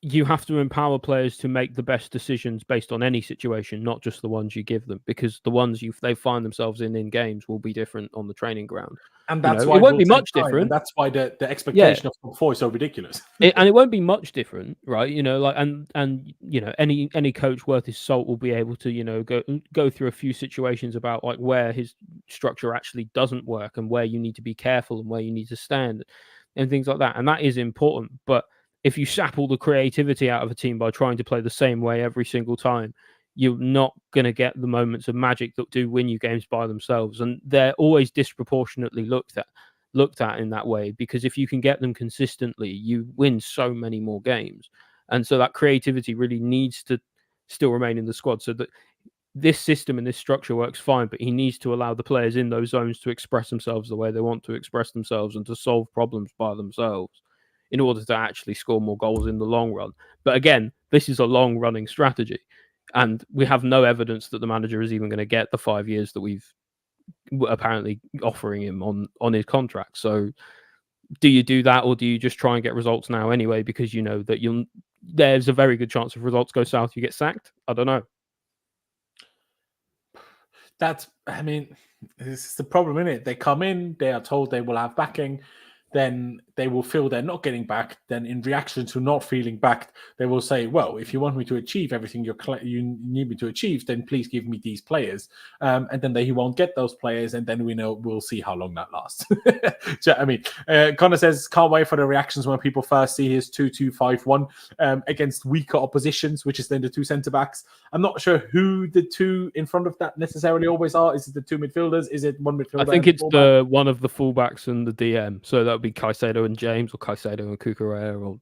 you have to empower players to make the best decisions based on any situation, not just the ones you give them, because the ones they find themselves in games will be different on the training ground.
And that's why
it won't be much different.
And that's why the expectation of top 4 is so ridiculous.
And it won't be much different, right? Any coach worth his salt will be able to, go through a few situations about like where his structure actually doesn't work and where you need to be careful and where you need to stand and things like that. And that is important. But if you sap all the creativity out of a team by trying to play the same way every single time, you're not going to get the moments of magic that do win you games by themselves. And they're always disproportionately looked at in that way, because if you can get them consistently, you win so many more games. And so that creativity really needs to still remain in the squad, so that this system and this structure works fine, but he needs to allow the players in those zones to express themselves the way they want to express themselves and to solve problems by themselves in order to actually score more goals in the long run. But again, this is a long running strategy, and we have no evidence that the manager is even going to get the 5 years that we've apparently offering him on his contract. So do you do that, or do you just try and get results now anyway, because you know that there's a very good chance if results go south you get sacked? I don't know.
This is the problem, isn't it? They come in, they are told they will have backing, then they will feel they're not getting backed. Then in reaction to not feeling backed, they will say, well, if you want me to achieve everything you need me to achieve, then please give me these players. And then he won't get those players, and then we'll see how long that lasts. Connor says, can't wait for the reactions when people first see his 2-2-5-1 against weaker oppositions, which is then the 2 centre-backs. I'm not sure who the 2 in front of that necessarily always are. Is it the 2 midfielders? Is it 1 midfielder?
I think it's the one of the fullbacks and the DM. So that would be Caicedo and James, or Caicedo and Cucurella, or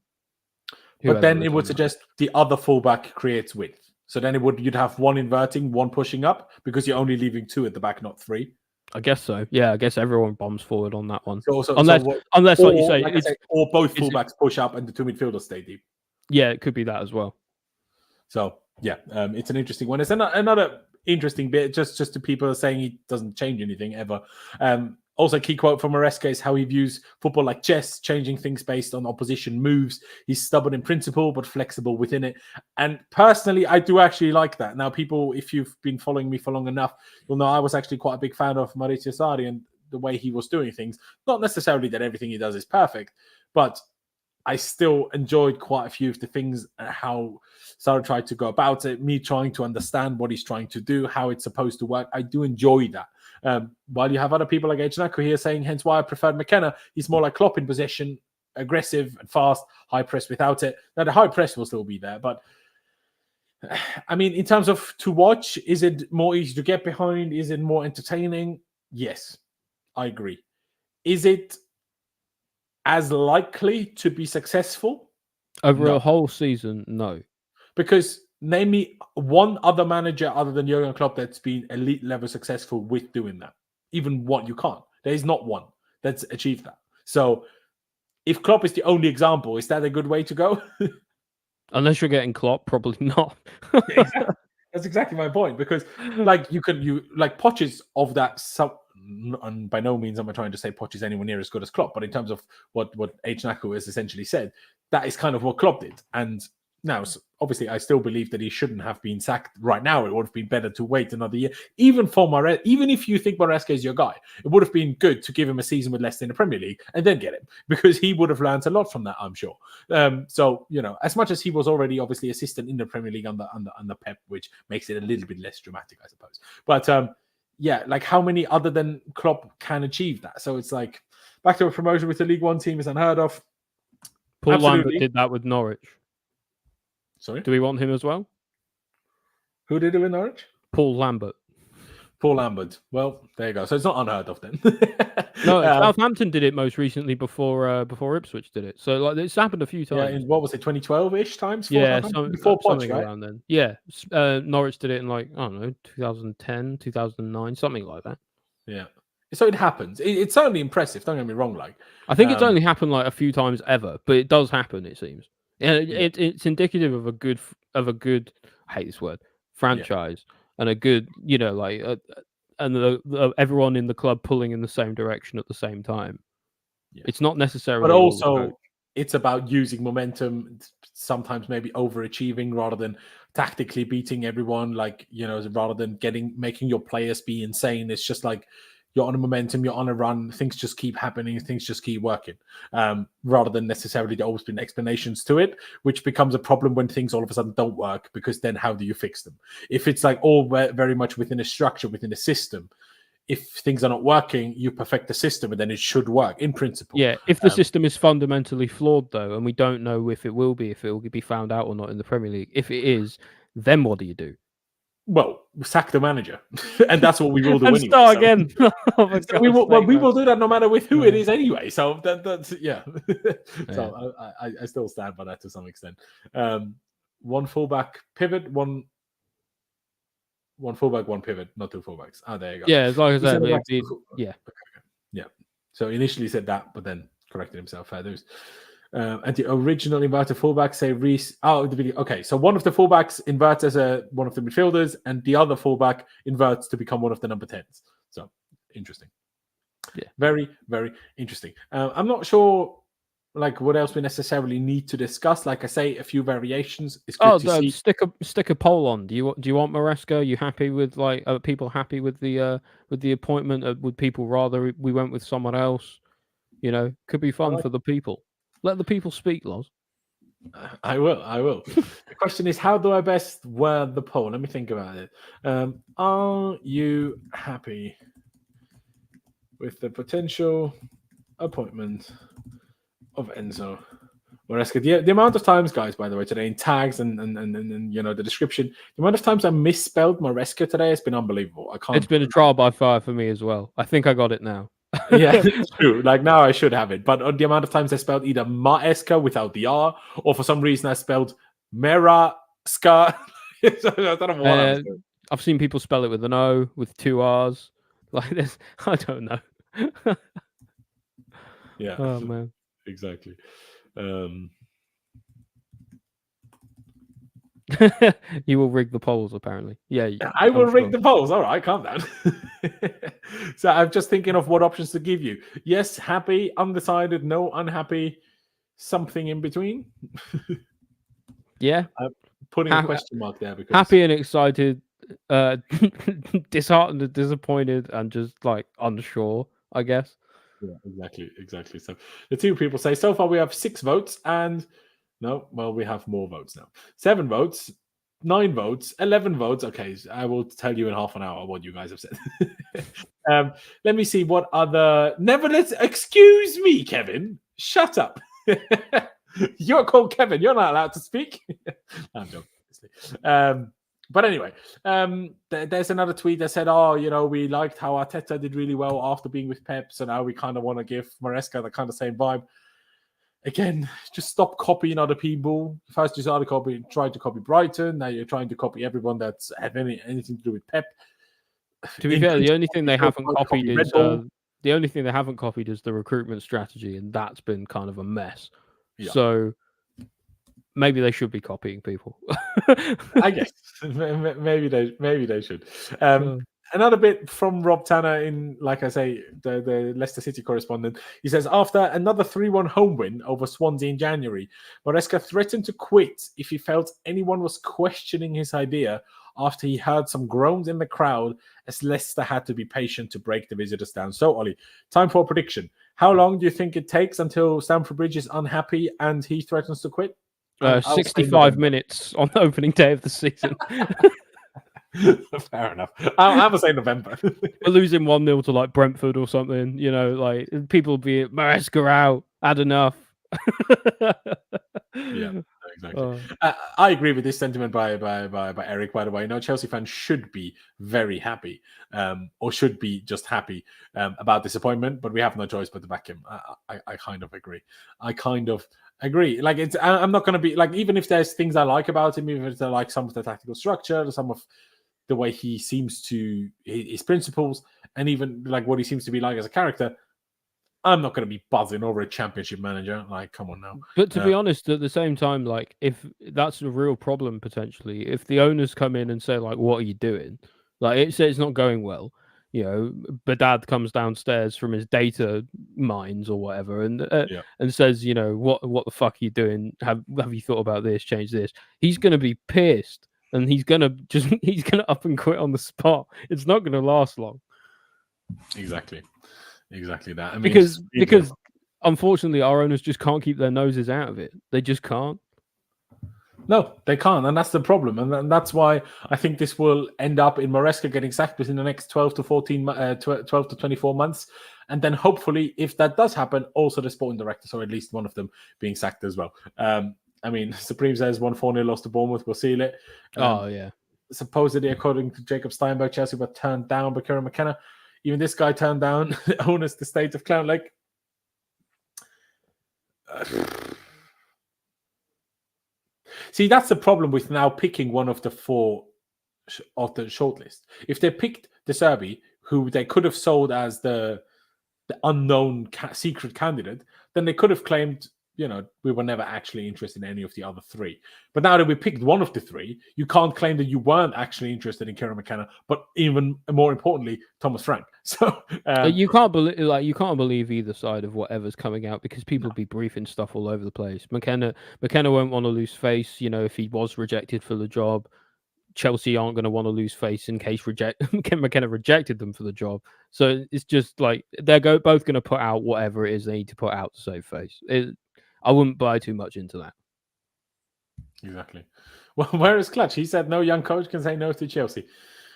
but then it would suggest the other fullback creates width. So then you'd have 1 inverting, 1 pushing up, because you're only leaving 2 at the back, not 3.
I guess so. Yeah, I guess everyone bombs forward on that one.
Unless,
like you say,
or both fullbacks push up and the 2 midfielders stay deep.
Yeah, it could be that as well.
So yeah, it's an interesting one. It's another interesting bit, just to people saying he doesn't change anything ever. Also, key quote from Maresca is how he views football like chess, changing things based on opposition moves. He's stubborn in principle, but flexible within it. And personally, I do actually like that. Now, people, if you've been following me for long enough, you'll know I was actually quite a big fan of Maurizio Sarri and the way he was doing things. Not necessarily that everything he does is perfect, but I still enjoyed quite a few of the things, how Sarri tried to go about it, me trying to understand what he's trying to do, how it's supposed to work. I do enjoy that. While you have other people like Ejnaku here saying, hence why I preferred McKenna. He's more like Klopp in possession, aggressive and fast, high press without it. Now, the high press will still be there, but in terms of to watch, is it more easy to get behind? Is it more entertaining? Yes, I agree. Is it as likely to be successful?
Over
No.
a whole season? No.
Because name me one other manager other than Jurgen Klopp that's been elite level successful with doing that. Even one, you can't. There is not one that's achieved that. So if Klopp is the only example, is that a good way to go?
Unless you're getting Klopp, probably not.
Exactly. That's exactly my point. Because like Poch is of that and by no means am I trying to say Poch is anywhere near as good as Klopp, but in terms of what H. Naku has essentially said, that is kind of what Klopp did. And now, obviously, I still believe that he shouldn't have been sacked right now. It would have been better to wait another year. Even for Maresca, even if you think Maresca is your guy, it would have been good to give him a season with Leicester in the Premier League and then get him, because he would have learned a lot from that, I'm sure. So, as much as he was already obviously assistant in the Premier League under Pep, which makes it a little bit less dramatic, I suppose. But like how many other than Klopp can achieve that? So it's like back to a promotion with the League One team is unheard of.
Paul Lambert did that with Norwich.
Sorry?
Do we want him as well?
Who did it with Norwich?
Paul Lambert.
Paul Lambert. Well, there you go. So it's not unheard of then.
No, Southampton did it most recently before Ipswich did it. So like it's happened a few times.
Yeah, in what was it, 2012-ish times?
Yeah,
before Poch,
something
right?
around then. Yeah, Norwich did it in like, I don't know, 2010, 2009, something like that.
Yeah. So it happens. It's certainly impressive. Don't get me wrong. Like,
I think it's only happened like a few times ever, but it does happen. It seems. Yeah, it's indicative of a good. I hate this word. Franchise and a good, and everyone in the club pulling in the same direction at the same time. Yeah. It's not necessarily,
but also it's about using momentum. Sometimes maybe overachieving rather than tactically beating everyone. Like rather than making your players be insane. It's just like, you're on a momentum, you're on a run, things just keep happening, things just keep working, rather than necessarily there always been explanations to it, which becomes a problem when things all of a sudden don't work, because then how do you fix them? If it's like all very much within a structure, within a system, if things are not working, you perfect the system and then it should work in principle.
Yeah, if the system is fundamentally flawed though, and we don't know if it will be found out or not in the Premier League, if it is, then what do you do?
Well, sack the manager, and that's what we will do.
And
anyway,
start again.
We will do that no matter with who it is anyway. So that's yeah. So I still stand by that to some extent. One fullback pivot, one fullback, one pivot, not two fullbacks. There you go.
Yeah, as like I said,
yeah. Yeah. So initially said that, but then corrected himself. Fair dues. And the original inverted fullback, say Reece. Oh, the video. Okay, so one of the fullbacks inverts as one of the midfielders, and the other fullback inverts to become one of the number 10s. So interesting.
Yeah,
very, very interesting. I'm not sure, like, what else we necessarily need to discuss. Like I say, a few variations. It's good to see.
Stick a poll on. Do you want Maresca? Are you happy with are people happy with the appointment? Would people rather we went with someone else? Could be fun for the people. Let the people speak, Loz.
I will. The question is, how do I best word the poll? Let me think about it. Are you happy with the potential appointment of Enzo Maresca? The amount of times, guys, by the way, today in tags and the description, the amount of times I misspelled Maresca today has been unbelievable.
It's been a trial by fire for me as well. I think I got it now.
Yeah, it's true. Like now I should have it, but the amount of times I spelled either Maresca without the R, or for some reason I spelled Maresca. I don't know what I was doing.
I've seen people spell it with an O, with two R's. Like this, I don't know.
Yeah.
Oh man.
Exactly.
You will rig the polls, apparently. Yeah,
I will rig the polls. All right, calm down. So I'm just thinking of what options to give you. Yes, happy, undecided, no, unhappy, something in between.
Yeah,
I'm putting a question mark there because
happy and excited, disheartened and disappointed, and just like unsure, I guess.
Yeah, exactly. So the two people say so far we have 6 votes and. No, well, we have more votes now. 7 votes, 9 votes, 11 votes. Okay, I will tell you in half an hour what you guys have said. Let me see what other... Nevertheless, excuse me, Kevin. Shut up. You're called Kevin. You're not allowed to speak. I'm joking. But anyway, there's another tweet that said, "Oh, we liked how Arteta did really well after being with Pep, so now we kind of want to give Maresca the kind of same vibe." Again, just stop copying other people. First, you started trying to copy Brighton. Now you're trying to copy everyone that's had anything to do with Pep.
To be fair, the only thing they haven't copied is the recruitment strategy, and that's been kind of a mess. Yeah. So maybe they should be copying people.
I guess maybe they should. Another bit from Rob Tanner in, like I say, the Leicester City correspondent. He says, after another 3-1 home win over Swansea in January, Maresca threatened to quit if he felt anyone was questioning his idea after he heard some groans in the crowd as Leicester had to be patient to break the visitors down. So, Ollie, time for a prediction. How long do you think it takes until Stamford Bridge is unhappy and he threatens to quit?
65 minutes on the opening day of the season.
Fair enough. I'm going to say November.
We're losing 1-0 to like Brentford or something. Like people be Maresca out, had enough.
Yeah, exactly. I agree with this sentiment by Eric, by the way. Chelsea fans should be very happy, or should be just happy about disappointment, but we have no choice but to back him. I kind of agree. Like, I'm not going to be like, even if there's things I like about him, even if they're like some of the tactical structure, some of the way he seems to, his principles, and even like what he seems to be like as a character, I'm not going to be buzzing over a championship manager. Like, come on now.
But to be honest, at the same time, like, if that's a real problem potentially, if the owners come in and say, like, what are you doing? Like, it's not going well. Badad comes downstairs from his data mines or whatever, and says, what the fuck are you doing? Have you thought about this? Change this. He's going to be pissed, and he's going to up and quit on the spot. It's not going to last long.
Exactly that. I mean,
because unfortunately, our owners just can't keep their noses out of it. They just can't.
No, they can't, and that's the problem, and that's why I think this will end up in Maresca getting sacked within the next 12 to 24 months, and then hopefully, if that does happen, also the sporting directors, or at least one of them, being sacked as well. I mean, Supreme says 1-4-0 lost to Bournemouth. We'll seal it. Supposedly, according to Jacob Steinberg, Chelsea were turned down by Kieren McKenna. Even this guy turned down Hoeness, the state of Clown Lake. See, that's the problem with now picking one of the four of the shortlist. If they picked the Zerbi, who they could have sold as the unknown secret candidate, then they could have claimed, we were never actually interested in any of the other three. But now that we picked one of the three, you can't claim that you weren't actually interested in Kieren McKenna, but even more importantly, Thomas Frank. So
you can't believe either side of whatever's coming out, because people be briefing stuff all over the place. McKenna won't want to lose face. If he was rejected for the job, Chelsea aren't going to want to lose face in case McKenna rejected them for the job. So it's just like they're both going to put out whatever it is they need to put out to save face. I wouldn't buy too much into that.
Exactly. Well, where is Clutch? He said no young coach can say no to Chelsea.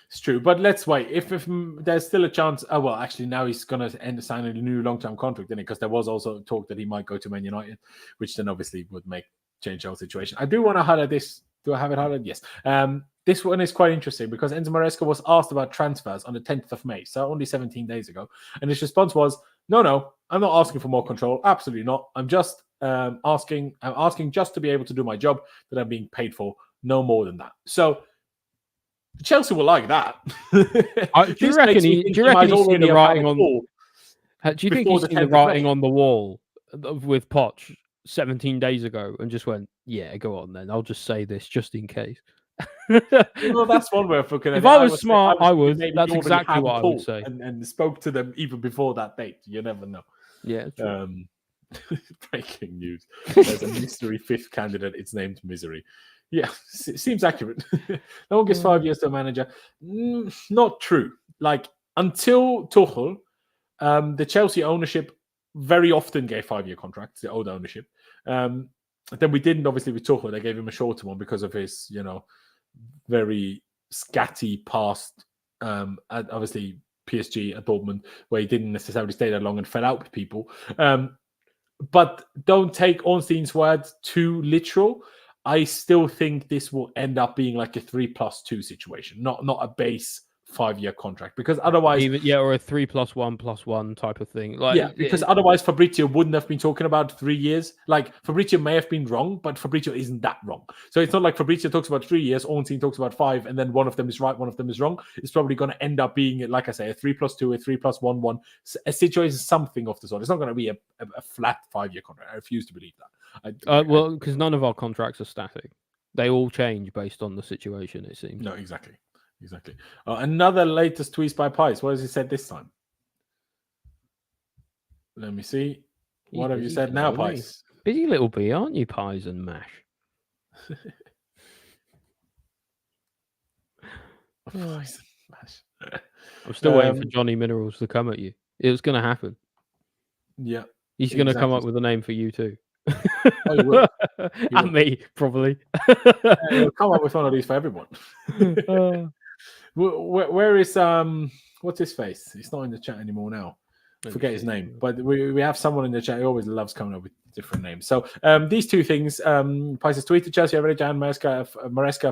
It's true, but let's wait. If there's still a chance, actually now he's going to end signing a new long-term contract, isn't it? Because there was also talk that he might go to Man United, which then obviously would change the whole situation. I do want to highlight this. Do I have it highlighted? Yes. This one is quite interesting because Enzo Maresca was asked about transfers on the 10th of May, so only 17 days ago. And his response was, no, I'm not asking for more control. Absolutely not. I'm just asking just to be able to do my job that I'm being paid for. No more than that. So Chelsea will like that.
Do you reckon he's seen the writing on? Do you think he's seen the writing on the wall with Poch 17 days ago and just went, yeah, go on then. I'll just say this just in case.
That's one way of looking at it.
If I was smart, I would. That's exactly what I would say.
And spoke to them even before that date. You never know.
Yeah.
Breaking news. There's a mystery fifth candidate. It's named Misery. Yeah, seems accurate. No one gets 5 years to a manager. Not true. Like, until Tuchel, the Chelsea ownership very often gave 5-year contracts, the old ownership. Then we didn't, obviously, with Tuchel. They gave him a shorter one because of his, very scatty past, obviously, PSG at Dortmund, where he didn't necessarily stay that long and fell out with people. But don't take Ornstein's words too literal. I still think this will end up being like a 3+2 situation, not a base 5-year contract, because otherwise,
or a 3+1+1 type of thing.
Because otherwise Fabrizio wouldn't have been talking about 3 years. Like, Fabrizio may have been wrong, but Fabrizio isn't that wrong. So it's not like Fabrizio talks about 3 years, Ornstein talks about 5, and then one of them is right, one of them is wrong. It's probably going to end up being, like I say, a 3+2, a 3+1, a situation, something of the sort. It's not going to be a flat 5-year contract. I refuse to believe that.
Because none of our contracts are static. They all change based on the situation, it seems.
No, exactly. Another latest tweet by Pies. What has he said this time? Let me see. What have you said now, Pies?
Busy little bee, aren't you, Pies and Mash?
Pies and Mash.
I'm still waiting for Johnny Minerals to come at you. It was going to happen.
Yeah.
He's going to come up with a name for you too.
Oh, you will.
And me, probably.
He'll come up with one of these for everyone. Where is what's his face? He's not in the chat anymore now. Forget his name, but we have someone in the chat who always loves coming up with different names. So these two things, Pies has tweeted Chelsea already, Jan Maresca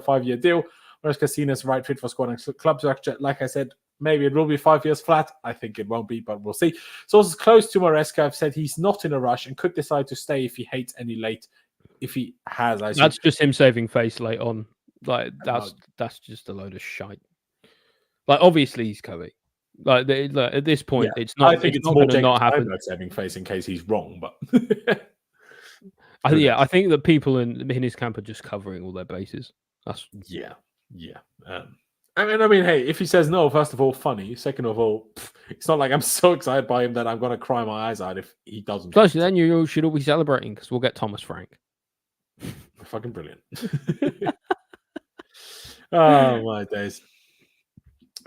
5-year deal. Maresca seen as right fit for squad and club structure. Like I said, maybe it will be 5 years flat. I think it won't be, but we'll see. Sources close to Maresca have said he's not in a rush and could decide to stay if he hates any late. If he has,
that's just him saving face late on. Like that's just a load of shite. Like, obviously he's coming. Like at this point, it's not.
I think it's
not
more
going to not happen.
Saving face in case he's wrong, but
I think that people in his camp are just covering all their bases. That's
yeah. I mean, hey, if he says no, first of all, funny. Second of all, it's not like I'm so excited by him that I'm going to cry my eyes out if he doesn't.
Plus, then you should all be celebrating because we'll get Thomas Frank.
Fucking brilliant. Oh my days.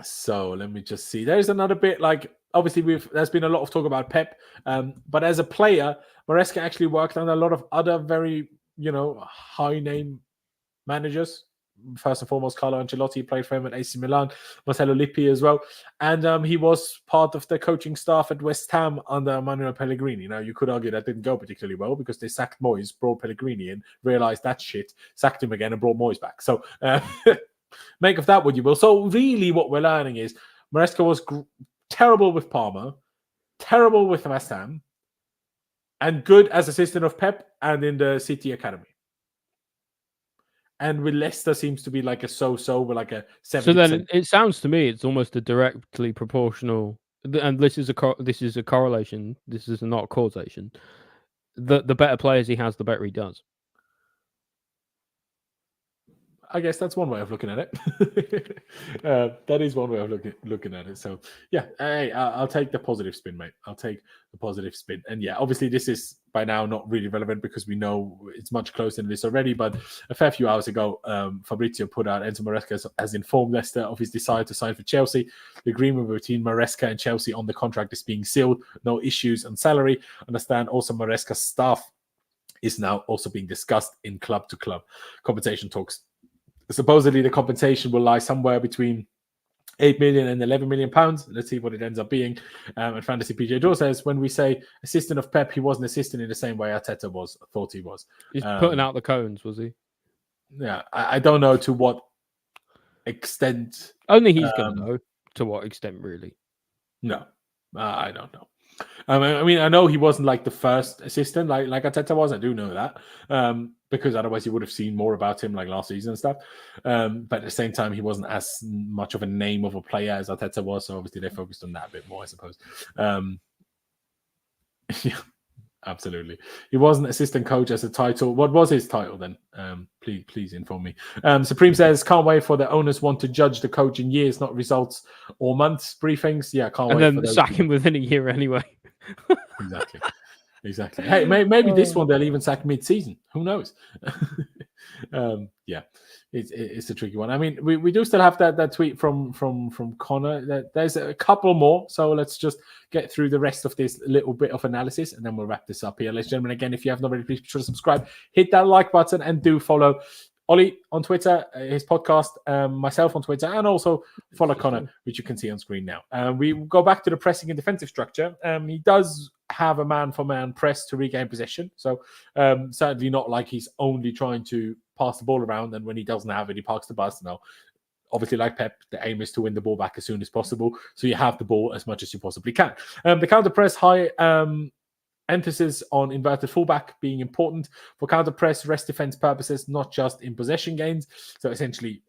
So let me just see. There's another bit, like, obviously there's been a lot of talk about Pep, but as a player, Maresca actually worked on a lot of other very, high name managers. First and foremost, Carlo Ancelotti played for him at AC Milan, Marcelo Lippi as well, and he was part of the coaching staff at West Ham under Manuel Pellegrini. Now, you could argue that didn't go particularly well because they sacked Moyes, brought Pellegrini in, realized that shit, sacked him again, and brought Moyes back. So make of that what you will. So really what we're learning is Maresca was terrible with Parma, terrible with West Ham, and good as assistant of Pep and in the City Academy. And with Leicester seems to be like a so-so, with like a 70%.
So then it sounds to me it's almost a directly proportional, and this is a correlation. This is not a causation. The better players he has, the better he does.
I guess that's one way of looking at it. That is one way of looking at it. So, yeah, hey, I'll take the positive spin, mate. I'll take the positive spin. And, yeah, obviously this is by now not really relevant because we know it's much closer than this already. But a fair few hours ago, Fabrizio put out Enzo Maresca has informed Leicester of his desire to sign for Chelsea. The agreement between Maresca and Chelsea on the contract is being sealed. No issues on salary. Understand also Maresca's staff is now also being discussed in club-to-club compensation talks. Supposedly, the compensation will lie somewhere between 8 million and 11 million pounds. Let's see what it ends up being. And Fantasy PJ Joe says, when we say assistant of Pep, he wasn't assistant in the same way Arteta thought he was.
He's putting out the cones, was he?
Yeah, I don't know to what extent.
Only he's going to know to what extent, really.
No, I don't know. I mean, I know he wasn't like the first assistant like Arteta was. I do know that because otherwise you would have seen more about him like last season and stuff. But at the same time, he wasn't as much of a name of a player as Arteta was. So obviously they focused on that a bit more, I suppose. Yeah, absolutely. He wasn't assistant coach as a title. What was his title then? Please inform me. Supreme says, can't wait for the owners want to judge the coach in years, not results or months. Briefings. Yeah, can't wait.
And then sack him within a year anyway.
Exactly. Hey, maybe this one they'll even sack mid-season. Who knows? Yeah, it's a tricky one. I mean, we do still have that tweet from Connor. That there's a couple more, so let's just get through the rest of this little bit of analysis, and then we'll wrap this up here, ladies and gentlemen. Again, if you have not already, please be sure to subscribe, hit that like button, and do follow Ollie on Twitter, his podcast, myself on Twitter, and also follow Connor, which you can see on screen now. We go back to the pressing and defensive structure. He does have a man-for-man press to regain possession. So certainly not like he's only trying to pass the ball around, and when he doesn't have it, he parks the bus. No, obviously, like Pep, the aim is to win the ball back as soon as possible, so you have the ball as much as you possibly can. The counter press, high emphasis on inverted fullback being important for counter press, rest defense purposes, not just in possession gains. So essentially,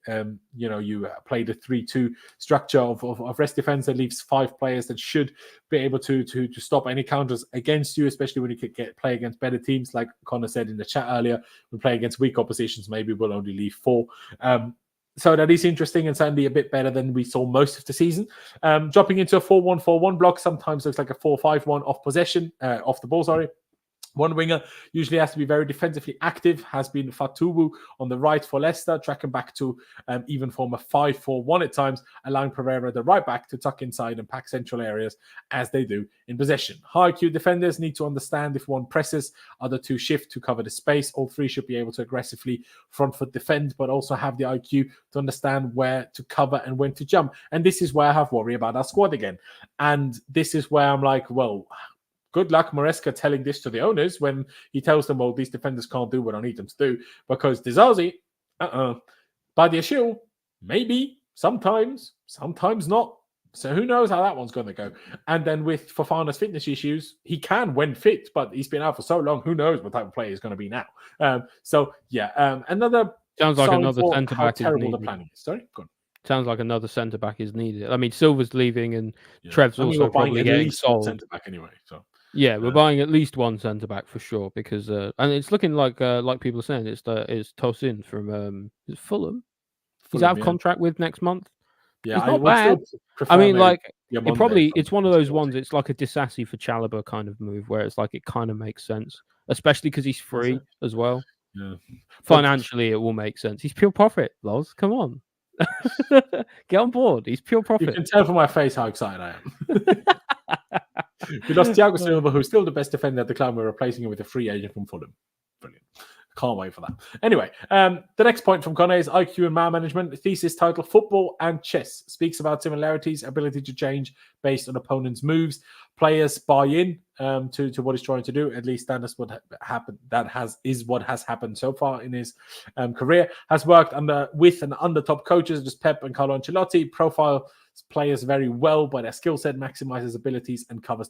you play the 3-2 structure of rest defense that leaves 5 players that should be able to stop any counters against you, especially when you could play against better teams. Like Connor said in the chat earlier, we play against weak oppositions, maybe we'll only leave 4. So that is interesting and certainly a bit better than we saw most of the season. Dropping into a 4-1-4-1 block sometimes looks like a 4-5-1 off possession, off the ball, sorry. One winger usually has to be very defensively active, has been Fatuwu on the right for Leicester, tracking back to even form a 5-4-1 at times, allowing Pereira, the right back, to tuck inside and pack central areas as they do in possession. High IQ defenders need to understand if one presses, other 2 shift to cover the space. All 3 should be able to aggressively front foot defend, but also have the IQ to understand where to cover and when to jump. And this is where I have worry about our squad again. And this is where I'm like, well, good luck, Maresca, telling this to the owners when he tells them, well, these defenders can't do what I need them to do. Because Dizazi, Badiashil, maybe, sometimes not. So who knows how that one's going to go. And then with Fofana's fitness issues, he can when fit, but he's been out for so long, who knows what type of player he's going to be now. Another...
Sounds like another centre-back is
terrible
needed.
The planning is. Sorry, go on.
Sounds like another centre-back is needed. I mean, Silva's leaving and Trev's also probably getting sold.
Centre-back anyway, so...
Yeah, we're buying at least one centre back for sure because and it's looking like people are saying it's Tosin from Fulham. He's out of contract with next month.
Yeah,
he's not bad. I mean, like it's one of those ones. It's like a Disassi for Chalobah kind of move where it's like it kind of makes sense, especially because he's free as well.
Yeah,
financially it will make sense. He's pure profit, Loz. Come on, get on board. He's pure profit.
You can tell from my face how excited I am. We lost Thiago Silva, who's still the best defender at the club. We're replacing him with a free agent from Fulham. Brilliant. Can't wait for that. Anyway, the next point from Connor is IQ and man management. The thesis title, Football and Chess, speaks about similarities, ability to change based on opponents' moves. Players buy in to what he's trying to do. At least that is what happened. Is what has happened so far in his career. Has worked with and under top coaches, just Pep and Carlo Ancelotti. Profile players very well by their skill set, maximizes abilities and covers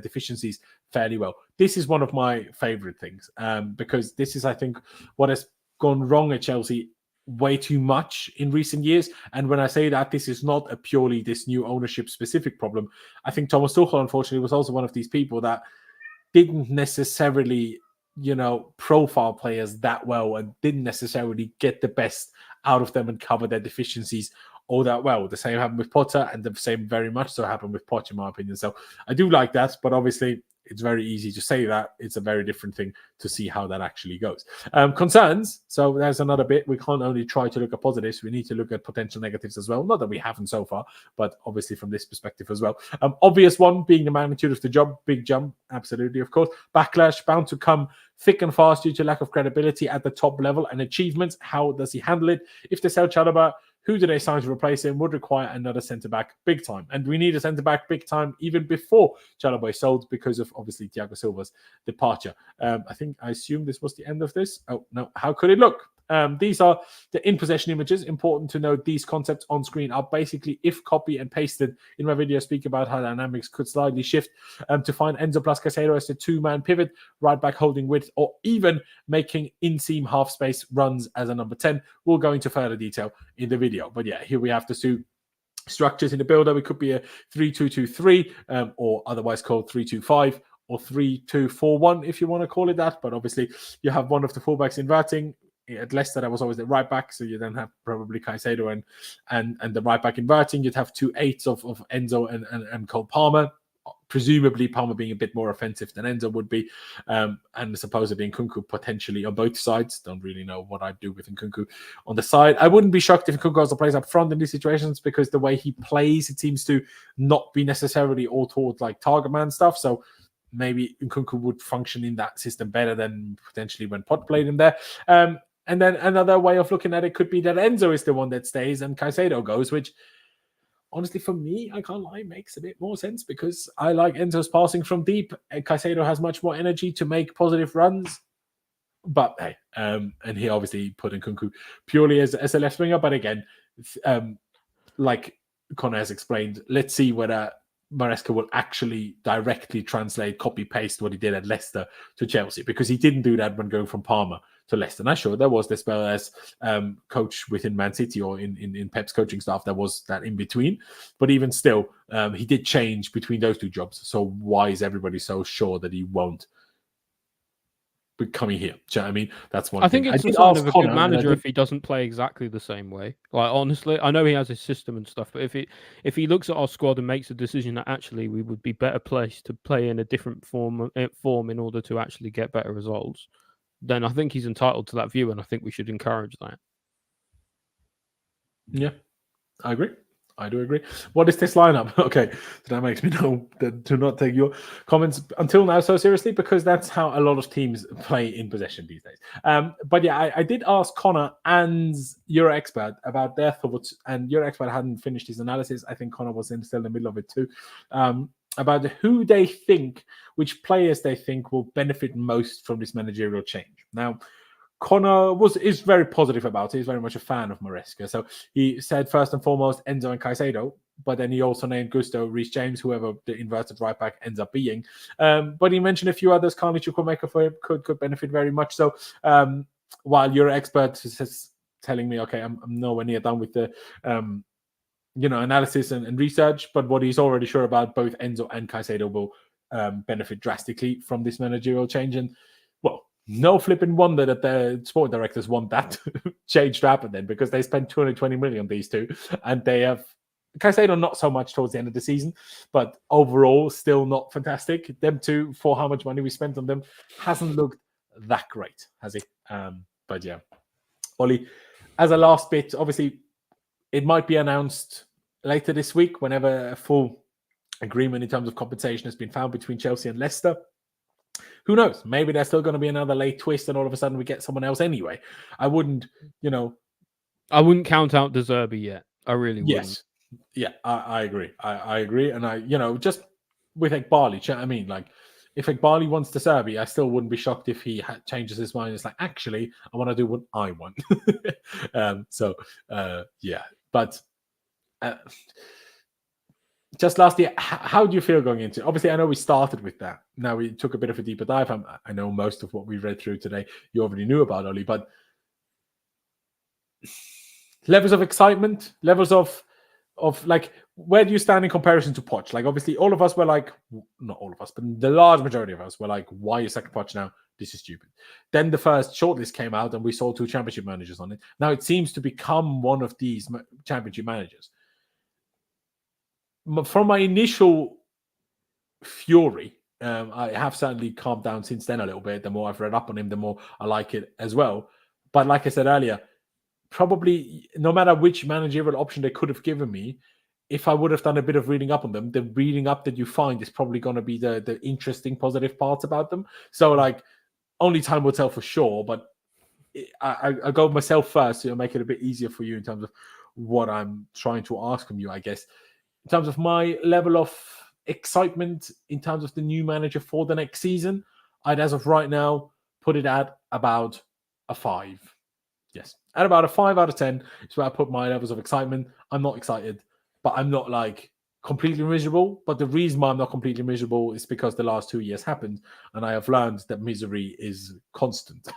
deficiencies fairly well. This is one of my favorite things because this is, I think, what has gone wrong at Chelsea way too much in recent years. And when I say that, this is not a purely this new ownership specific problem. I think Thomas Tuchel, unfortunately, was also one of these people that didn't necessarily, profile players that well and didn't necessarily get the best out of them and cover their deficiencies all that well. The same happened with Potter, and the same very much so happened with Poch, in my opinion. So I do like that, but obviously it's very easy to say that. It's a very different thing to see how that actually goes. Concerns. So there's another bit. We can't only try to look at positives. We need to look at potential negatives as well. Not that we haven't so far, but obviously from this perspective as well. Obvious one being the magnitude of the job. Big jump. Absolutely, of course. Backlash bound to come thick and fast due to lack of credibility at the top level and achievements. How does he handle it? If they sell Chalobah, who do they sign to replace him? Would require another centre-back big time. And we need a centre-back big time even before Chalobah is sold because of, obviously, Thiago Silva's departure. I assume this was the end of this. Oh, no. How could it look? These are the in-possession images. Important to note these concepts on screen are basically if copy and pasted. In my video, I speak about how dynamics could slightly shift to find Enzo plus Caicedo as the two-man pivot, right back holding width, or even making in-seam half-space runs as a number 10. We'll go into further detail in the video. But yeah, here we have the two structures in the build-up. It could be a 3-2-2-3 or otherwise called 3-2-5 or 3-2-4-1 if you want to call it that. But obviously, you have one of the fullbacks inverting. At Leicester, that was always the right back, so you then have probably Caicedo and the right back inverting. You'd have 2 8s of Enzo and Cole Palmer, presumably Palmer being a bit more offensive than Enzo would be, and supposedly Nkunku potentially on both sides. Don't really know what I'd do with Nkunku on the side. I wouldn't be shocked if Nkunku also plays up front in these situations because the way he plays, it seems to not be necessarily all towards like target man stuff. So maybe Nkunku would function in that system better than potentially when Pot played him there. And then another way of looking at it could be that Enzo is the one that stays and Caicedo goes, which honestly, for me, I can't lie, makes a bit more sense because I like Enzo's passing from deep. Caicedo has much more energy to make positive runs. But hey, and he obviously put in Kunku purely as a left winger. But again, like Connor has explained, let's see whether Maresca will actually directly translate, copy paste what he did at Leicester to Chelsea, because he didn't do that when going from Parma to Leicester. Now, sure, there was this spell as coach within Man City or in Pep's coaching staff. There was that in between, but even still, he did change between those two jobs. So why is everybody so sure that he won't be coming here? Do you know what I mean? That's one.
I think
thing.
it's a sign of a good manager if he doesn't play exactly the same way. Like, honestly, I know he has his system and stuff, but if he looks at our squad and makes a decision that actually we would be better placed to play in a different form in order to actually get better results, then I think he's entitled to that view, and I think we should encourage that.
Yeah, I agree. I do agree. What is this lineup? Okay, so that makes me know that to not take your comments until now so seriously, because that's how a lot of teams play in possession these days. But yeah, I did ask Connor and your expert about their thoughts, and your expert hadn't finished his analysis. I think Connor was still in the middle of it too. About who they think, which players they think will benefit most from this managerial change. Now, Connor is very positive about it. He's very much a fan of Maresca. So he said first and foremost Enzo and Caicedo, but then he also named Gusto, Reece James, whoever the inverted right back ends up being. But he mentioned a few others. Carney Chukwuemeka for him could benefit very much. So while your expert is telling me, okay, I'm nowhere near done with the analysis and research, but what he's already sure about, both Enzo and Caicedo will benefit drastically from this managerial change. And well, no flipping wonder that the sport directors want that change to happen then, because they spent 220 million on these two, and they have Caicedo not so much towards the end of the season, but overall still not fantastic. Them two, for how much money we spent on them, hasn't looked that great, has he? But yeah, Ollie, as a last bit, obviously it might be announced later this week whenever a full agreement in terms of compensation has been found between Chelsea and Leicester. Who knows? Maybe there's still going to be another late twist, and all of a sudden we get someone else anyway. I wouldn't count out De Zerbi yet. I really wouldn't. Yes. Yeah, I agree. I agree. And just with Ekbali, I mean, like, if Ekbali wants De Zerbi, I still wouldn't be shocked if he changes his mind. It's like, actually, I want to do what I want. Yeah. But just last year, how do you feel going into it? Obviously, I know we started with that. Now we took a bit of a deeper dive. I know most of what we read through today you already knew about, Ollie, but levels of excitement, levels of like, where do you stand in comparison to Poch? Like, obviously, all of us were like, not all of us, but the large majority of us were like, why is Sack Poch now? This is stupid. Then the first shortlist came out and we saw 2 championship managers on it. Now it seems to become one of these championship managers. From my initial fury, I have certainly calmed down since then a little bit. The more I've read up on him, the more I like it as well. But like I said earlier, probably no matter which managerial option they could have given me, if I would have done a bit of reading up on them, the reading up that you find is probably going to be the interesting, positive parts about them. So, like, only time will tell for sure. But I go myself first to make it a bit easier for you in terms of what I'm trying to ask from you, I guess. In terms of my level of excitement, in terms of the new manager for the next season, I'd, as of right now, put it at about a 5. Yes, at about a 5 out of 10 is where I put my levels of excitement. I'm not excited, but I'm not like completely miserable. But the reason why I'm not completely miserable is because the last 2 years happened, and I have learned that misery is constant.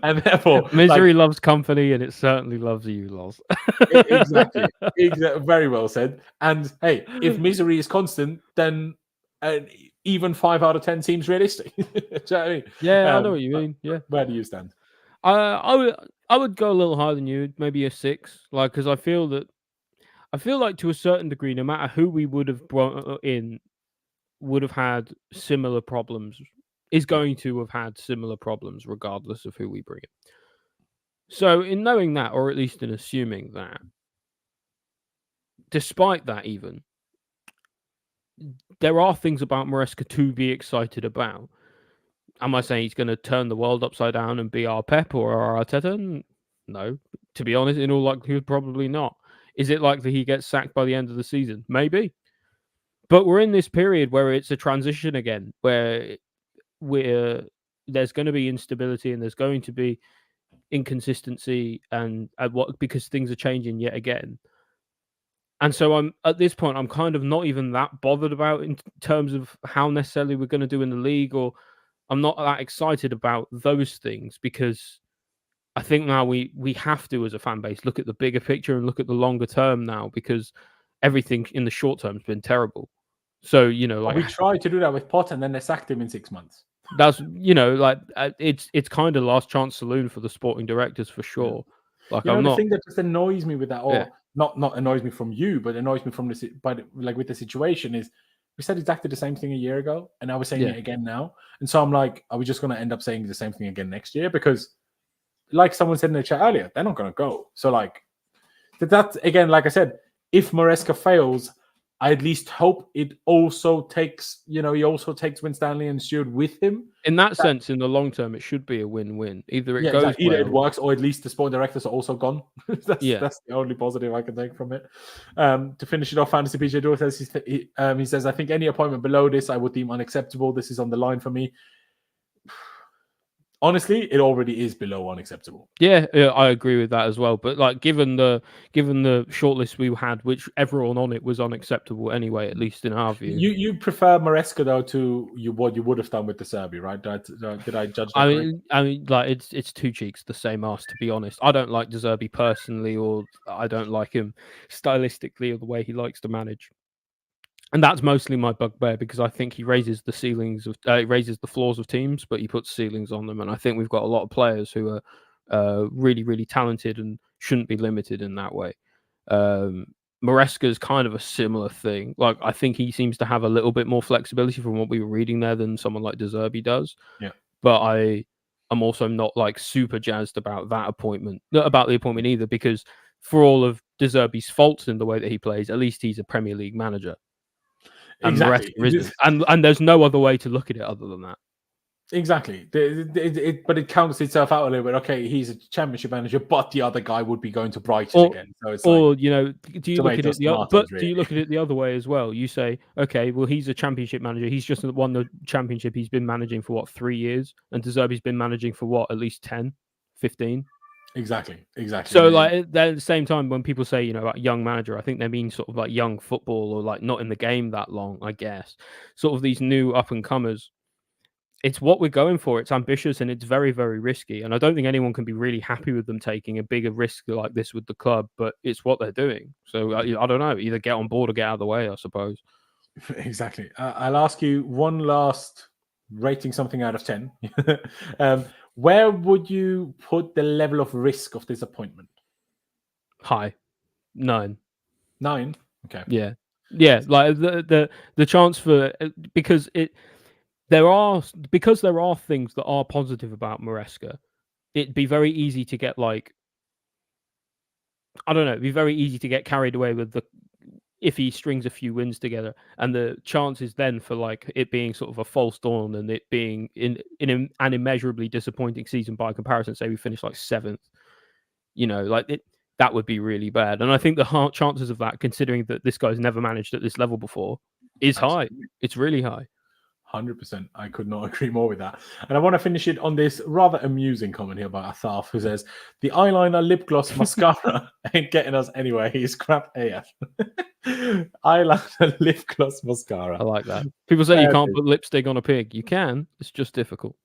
And therefore,
misery loves company, and it certainly loves you, Loz.
Exactly. Very well said. And hey, if misery is constant, then even 5 out of 10 seems realistic. Do you know what I mean?
Yeah, I know what you mean. Yeah.
Where do you stand?
I would go a little higher than you, maybe a 6. Like, because I feel like to a certain degree, no matter who we would have brought in, would have had similar problems. Is going to have had similar problems regardless of who we bring in. So, in knowing that, or at least in assuming that, despite that, even there are things about Maresca to be excited about. Am I saying he's going to turn the world upside down and be our Pep or our Arteta? No. To be honest, in all likelihood, probably not. Is it likely he gets sacked by the end of the season? Maybe. But we're in this period where it's a transition again, where there's going to be instability and there's going to be inconsistency and because things are changing yet again. And so I'm at this point, I'm kind of not even that bothered about in terms of how necessarily we're going to do in the league, or I'm not that excited about those things, because I think now we have to, as a fan base, look at the bigger picture and look at the longer term now, because everything in the short term has been terrible. So,
we tried to do that with Poch, and then they sacked him in 6 months.
That's it's kind of last chance saloon for the sporting directors for sure. Like,
the thing that just annoys me with that, or not annoys me from you, but annoys me from this, but like with the situation, is we said exactly the same thing a year ago, and now we're saying it again now. And so I'm like, are we just going to end up saying the same thing again next year? Because, like someone said in the chat earlier, they're not going to go. So like that again, like I said, if Maresca fails, I at least hope it also takes, he also takes Winstanley and Stewart with him.
In that sense, in the long term, it should be a win-win. Either it goes
either it works, or at least the sporting directors are also gone. That's the only positive I can take from it. To finish it off, Fantasy PJ Dor says he says, I think any appointment below this I would deem unacceptable. This is on the line for me. Honestly, it already is below unacceptable.
Yeah, I agree with that as well. But like, given the shortlist we had, which everyone on it was unacceptable anyway, at least in our view.
You prefer Maresca though to what you would have done with the Zerbi, right? Did I judge that?
I mean, like it's two cheeks, the same ass. To be honest, I don't like De Zerbi personally, or I don't like him stylistically, or the way he likes to manage. And that's mostly my bugbear, because I think he raises the raises the floors of teams, but he puts ceilings on them. And I think we've got a lot of players who are really, really talented and shouldn't be limited in that way. Maresca is kind of a similar thing. Like, I think he seems to have a little bit more flexibility from what we were reading there than someone like De Zerbi does.
Yeah.
But I'm also not like super jazzed about the appointment either, because for all of De Zerbi's faults in the way that he plays, at least he's a Premier League manager. And
exactly.
The rest isn't. And there's no other way to look at it other than that.
Exactly. But it counts itself out a little bit. Okay, he's a Championship manager, but the other guy would be going to Brighton again. So it's
do you look at it do you look at it the other way as well? You say, okay, well, he's a Championship manager. He's just won the Championship. He's been managing for 3 years, and De Zerbi's been managing for at least 10, 15.
Exactly.
So, like, at the same time, when people say, like young manager, I think they mean sort of like young football, or like not in the game that long, I guess. Sort of these new up and comers. It's what we're going for. It's ambitious and it's very, very risky. And I don't think anyone can be really happy with them taking a bigger risk like this with the club, but it's what they're doing. So I don't know, either get on board or get out of the way, I suppose.
Exactly. I'll ask you one last rating something out of 10. Where would you put the level of risk of disappointment?
High. 9.
9? Okay.
Yeah. Like the chance for, because there are things that are positive about Maresca. It'd be very easy to get it'd be very easy to get carried away with if he strings a few wins together, and the chances then for like it being sort of a false dawn and it being in an immeasurably disappointing season by comparison. Say we finish like 7th, that would be really bad. And I think the chances of that, considering that this guy's never managed at this level before, is high. It's really high.
100%. I could not agree more with that. And I want to finish it on this rather amusing comment here by Athaf, who says, the eyeliner, lip gloss, mascara ain't getting us anywhere. He's crap AF. Eyeliner, lip gloss, mascara.
I like that. People say you can't put lipstick on a pig. You can. It's just difficult.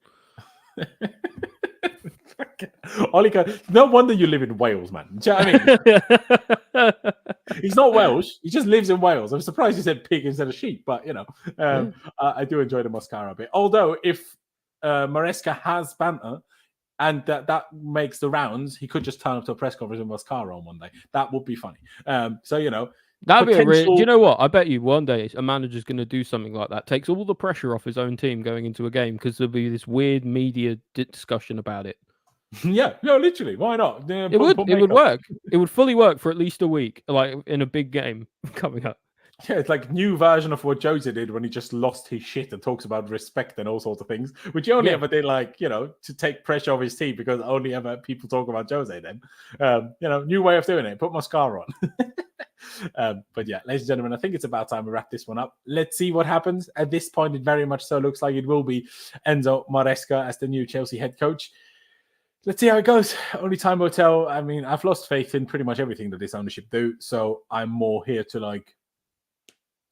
No wonder you live in Wales, man. Do you know what I mean? He's not Welsh. He just lives in Wales. I'm surprised he said pig instead of sheep, but I do enjoy the mascara a bit. Although if Maresca has banter and that makes the rounds, he could just turn up to a press conference with mascara on one day. That would be funny.
That'd be do you know what? I bet you one day a manager's going to do something like that. Takes all the pressure off his own team going into a game, because there'll be this weird media discussion about it.
Yeah, no, literally. Why not?
It would work. It would fully work for at least a week, like in a big game coming up.
Yeah, it's like new version of what Jose did when he just lost his shit and talks about respect and all sorts of things, which he only ever did, like, to take pressure off his team, because only ever people talk about Jose then. New way of doing it. Put mascara on. But yeah, ladies and gentlemen, I think it's about time we wrap this one up. Let's see what happens. At this point, it very much so looks like it will be Enzo Maresca as the new Chelsea head coach. Let's see how it goes. Only time will tell. I mean, I've lost faith in pretty much everything that this ownership do, so I'm more here to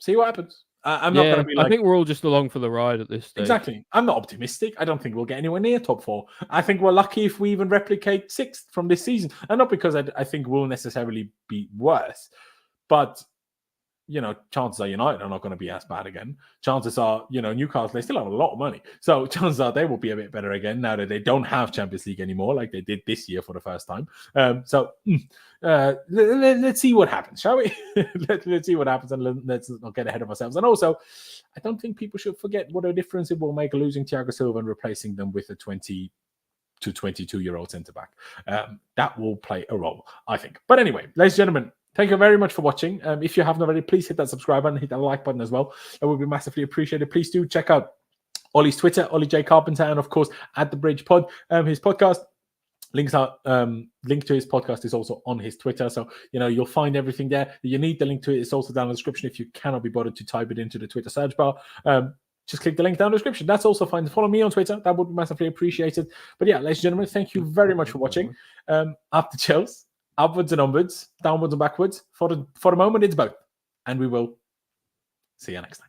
see what happens. I'm not going to be
I think we're all just along for the ride at this stage.
Exactly. I'm not optimistic. I don't think we'll get anywhere near top 4. I think we're lucky if we even replicate 6th from this season. And not because I think we'll necessarily be worse, but chances are United are not going to be as bad again. Chances are, Newcastle, they still have a lot of money. So chances are they will be a bit better again now that they don't have Champions League anymore, like they did this year for the first time. Let's see what happens, shall we? Let's see what happens, and let's not get ahead of ourselves. And also, I don't think people should forget what a difference it will make losing Thiago Silva and replacing them with a 20 to 22-year-old centre-back. That will play a role, I think. But anyway, ladies and gentlemen, thank you very much for watching. If you haven't already, please hit that subscribe button, hit that like button as well. That would be massively appreciated. Please do check out Ollie's Twitter, Ollie J Carpenter, and of course at the Bridge Pod, his podcast. Link to his podcast is also on his Twitter, so you'll find everything there. You need the link to it. It's also down in the description if you cannot be bothered to type it into the Twitter search bar. Just click the link down in the description. That's also fine. Follow me on Twitter. That would be massively appreciated. But yeah, ladies and gentlemen, thank you very much for watching. Up the Chelsea. Upwards and onwards, downwards and backwards. For the moment, it's both. And we will see you next time.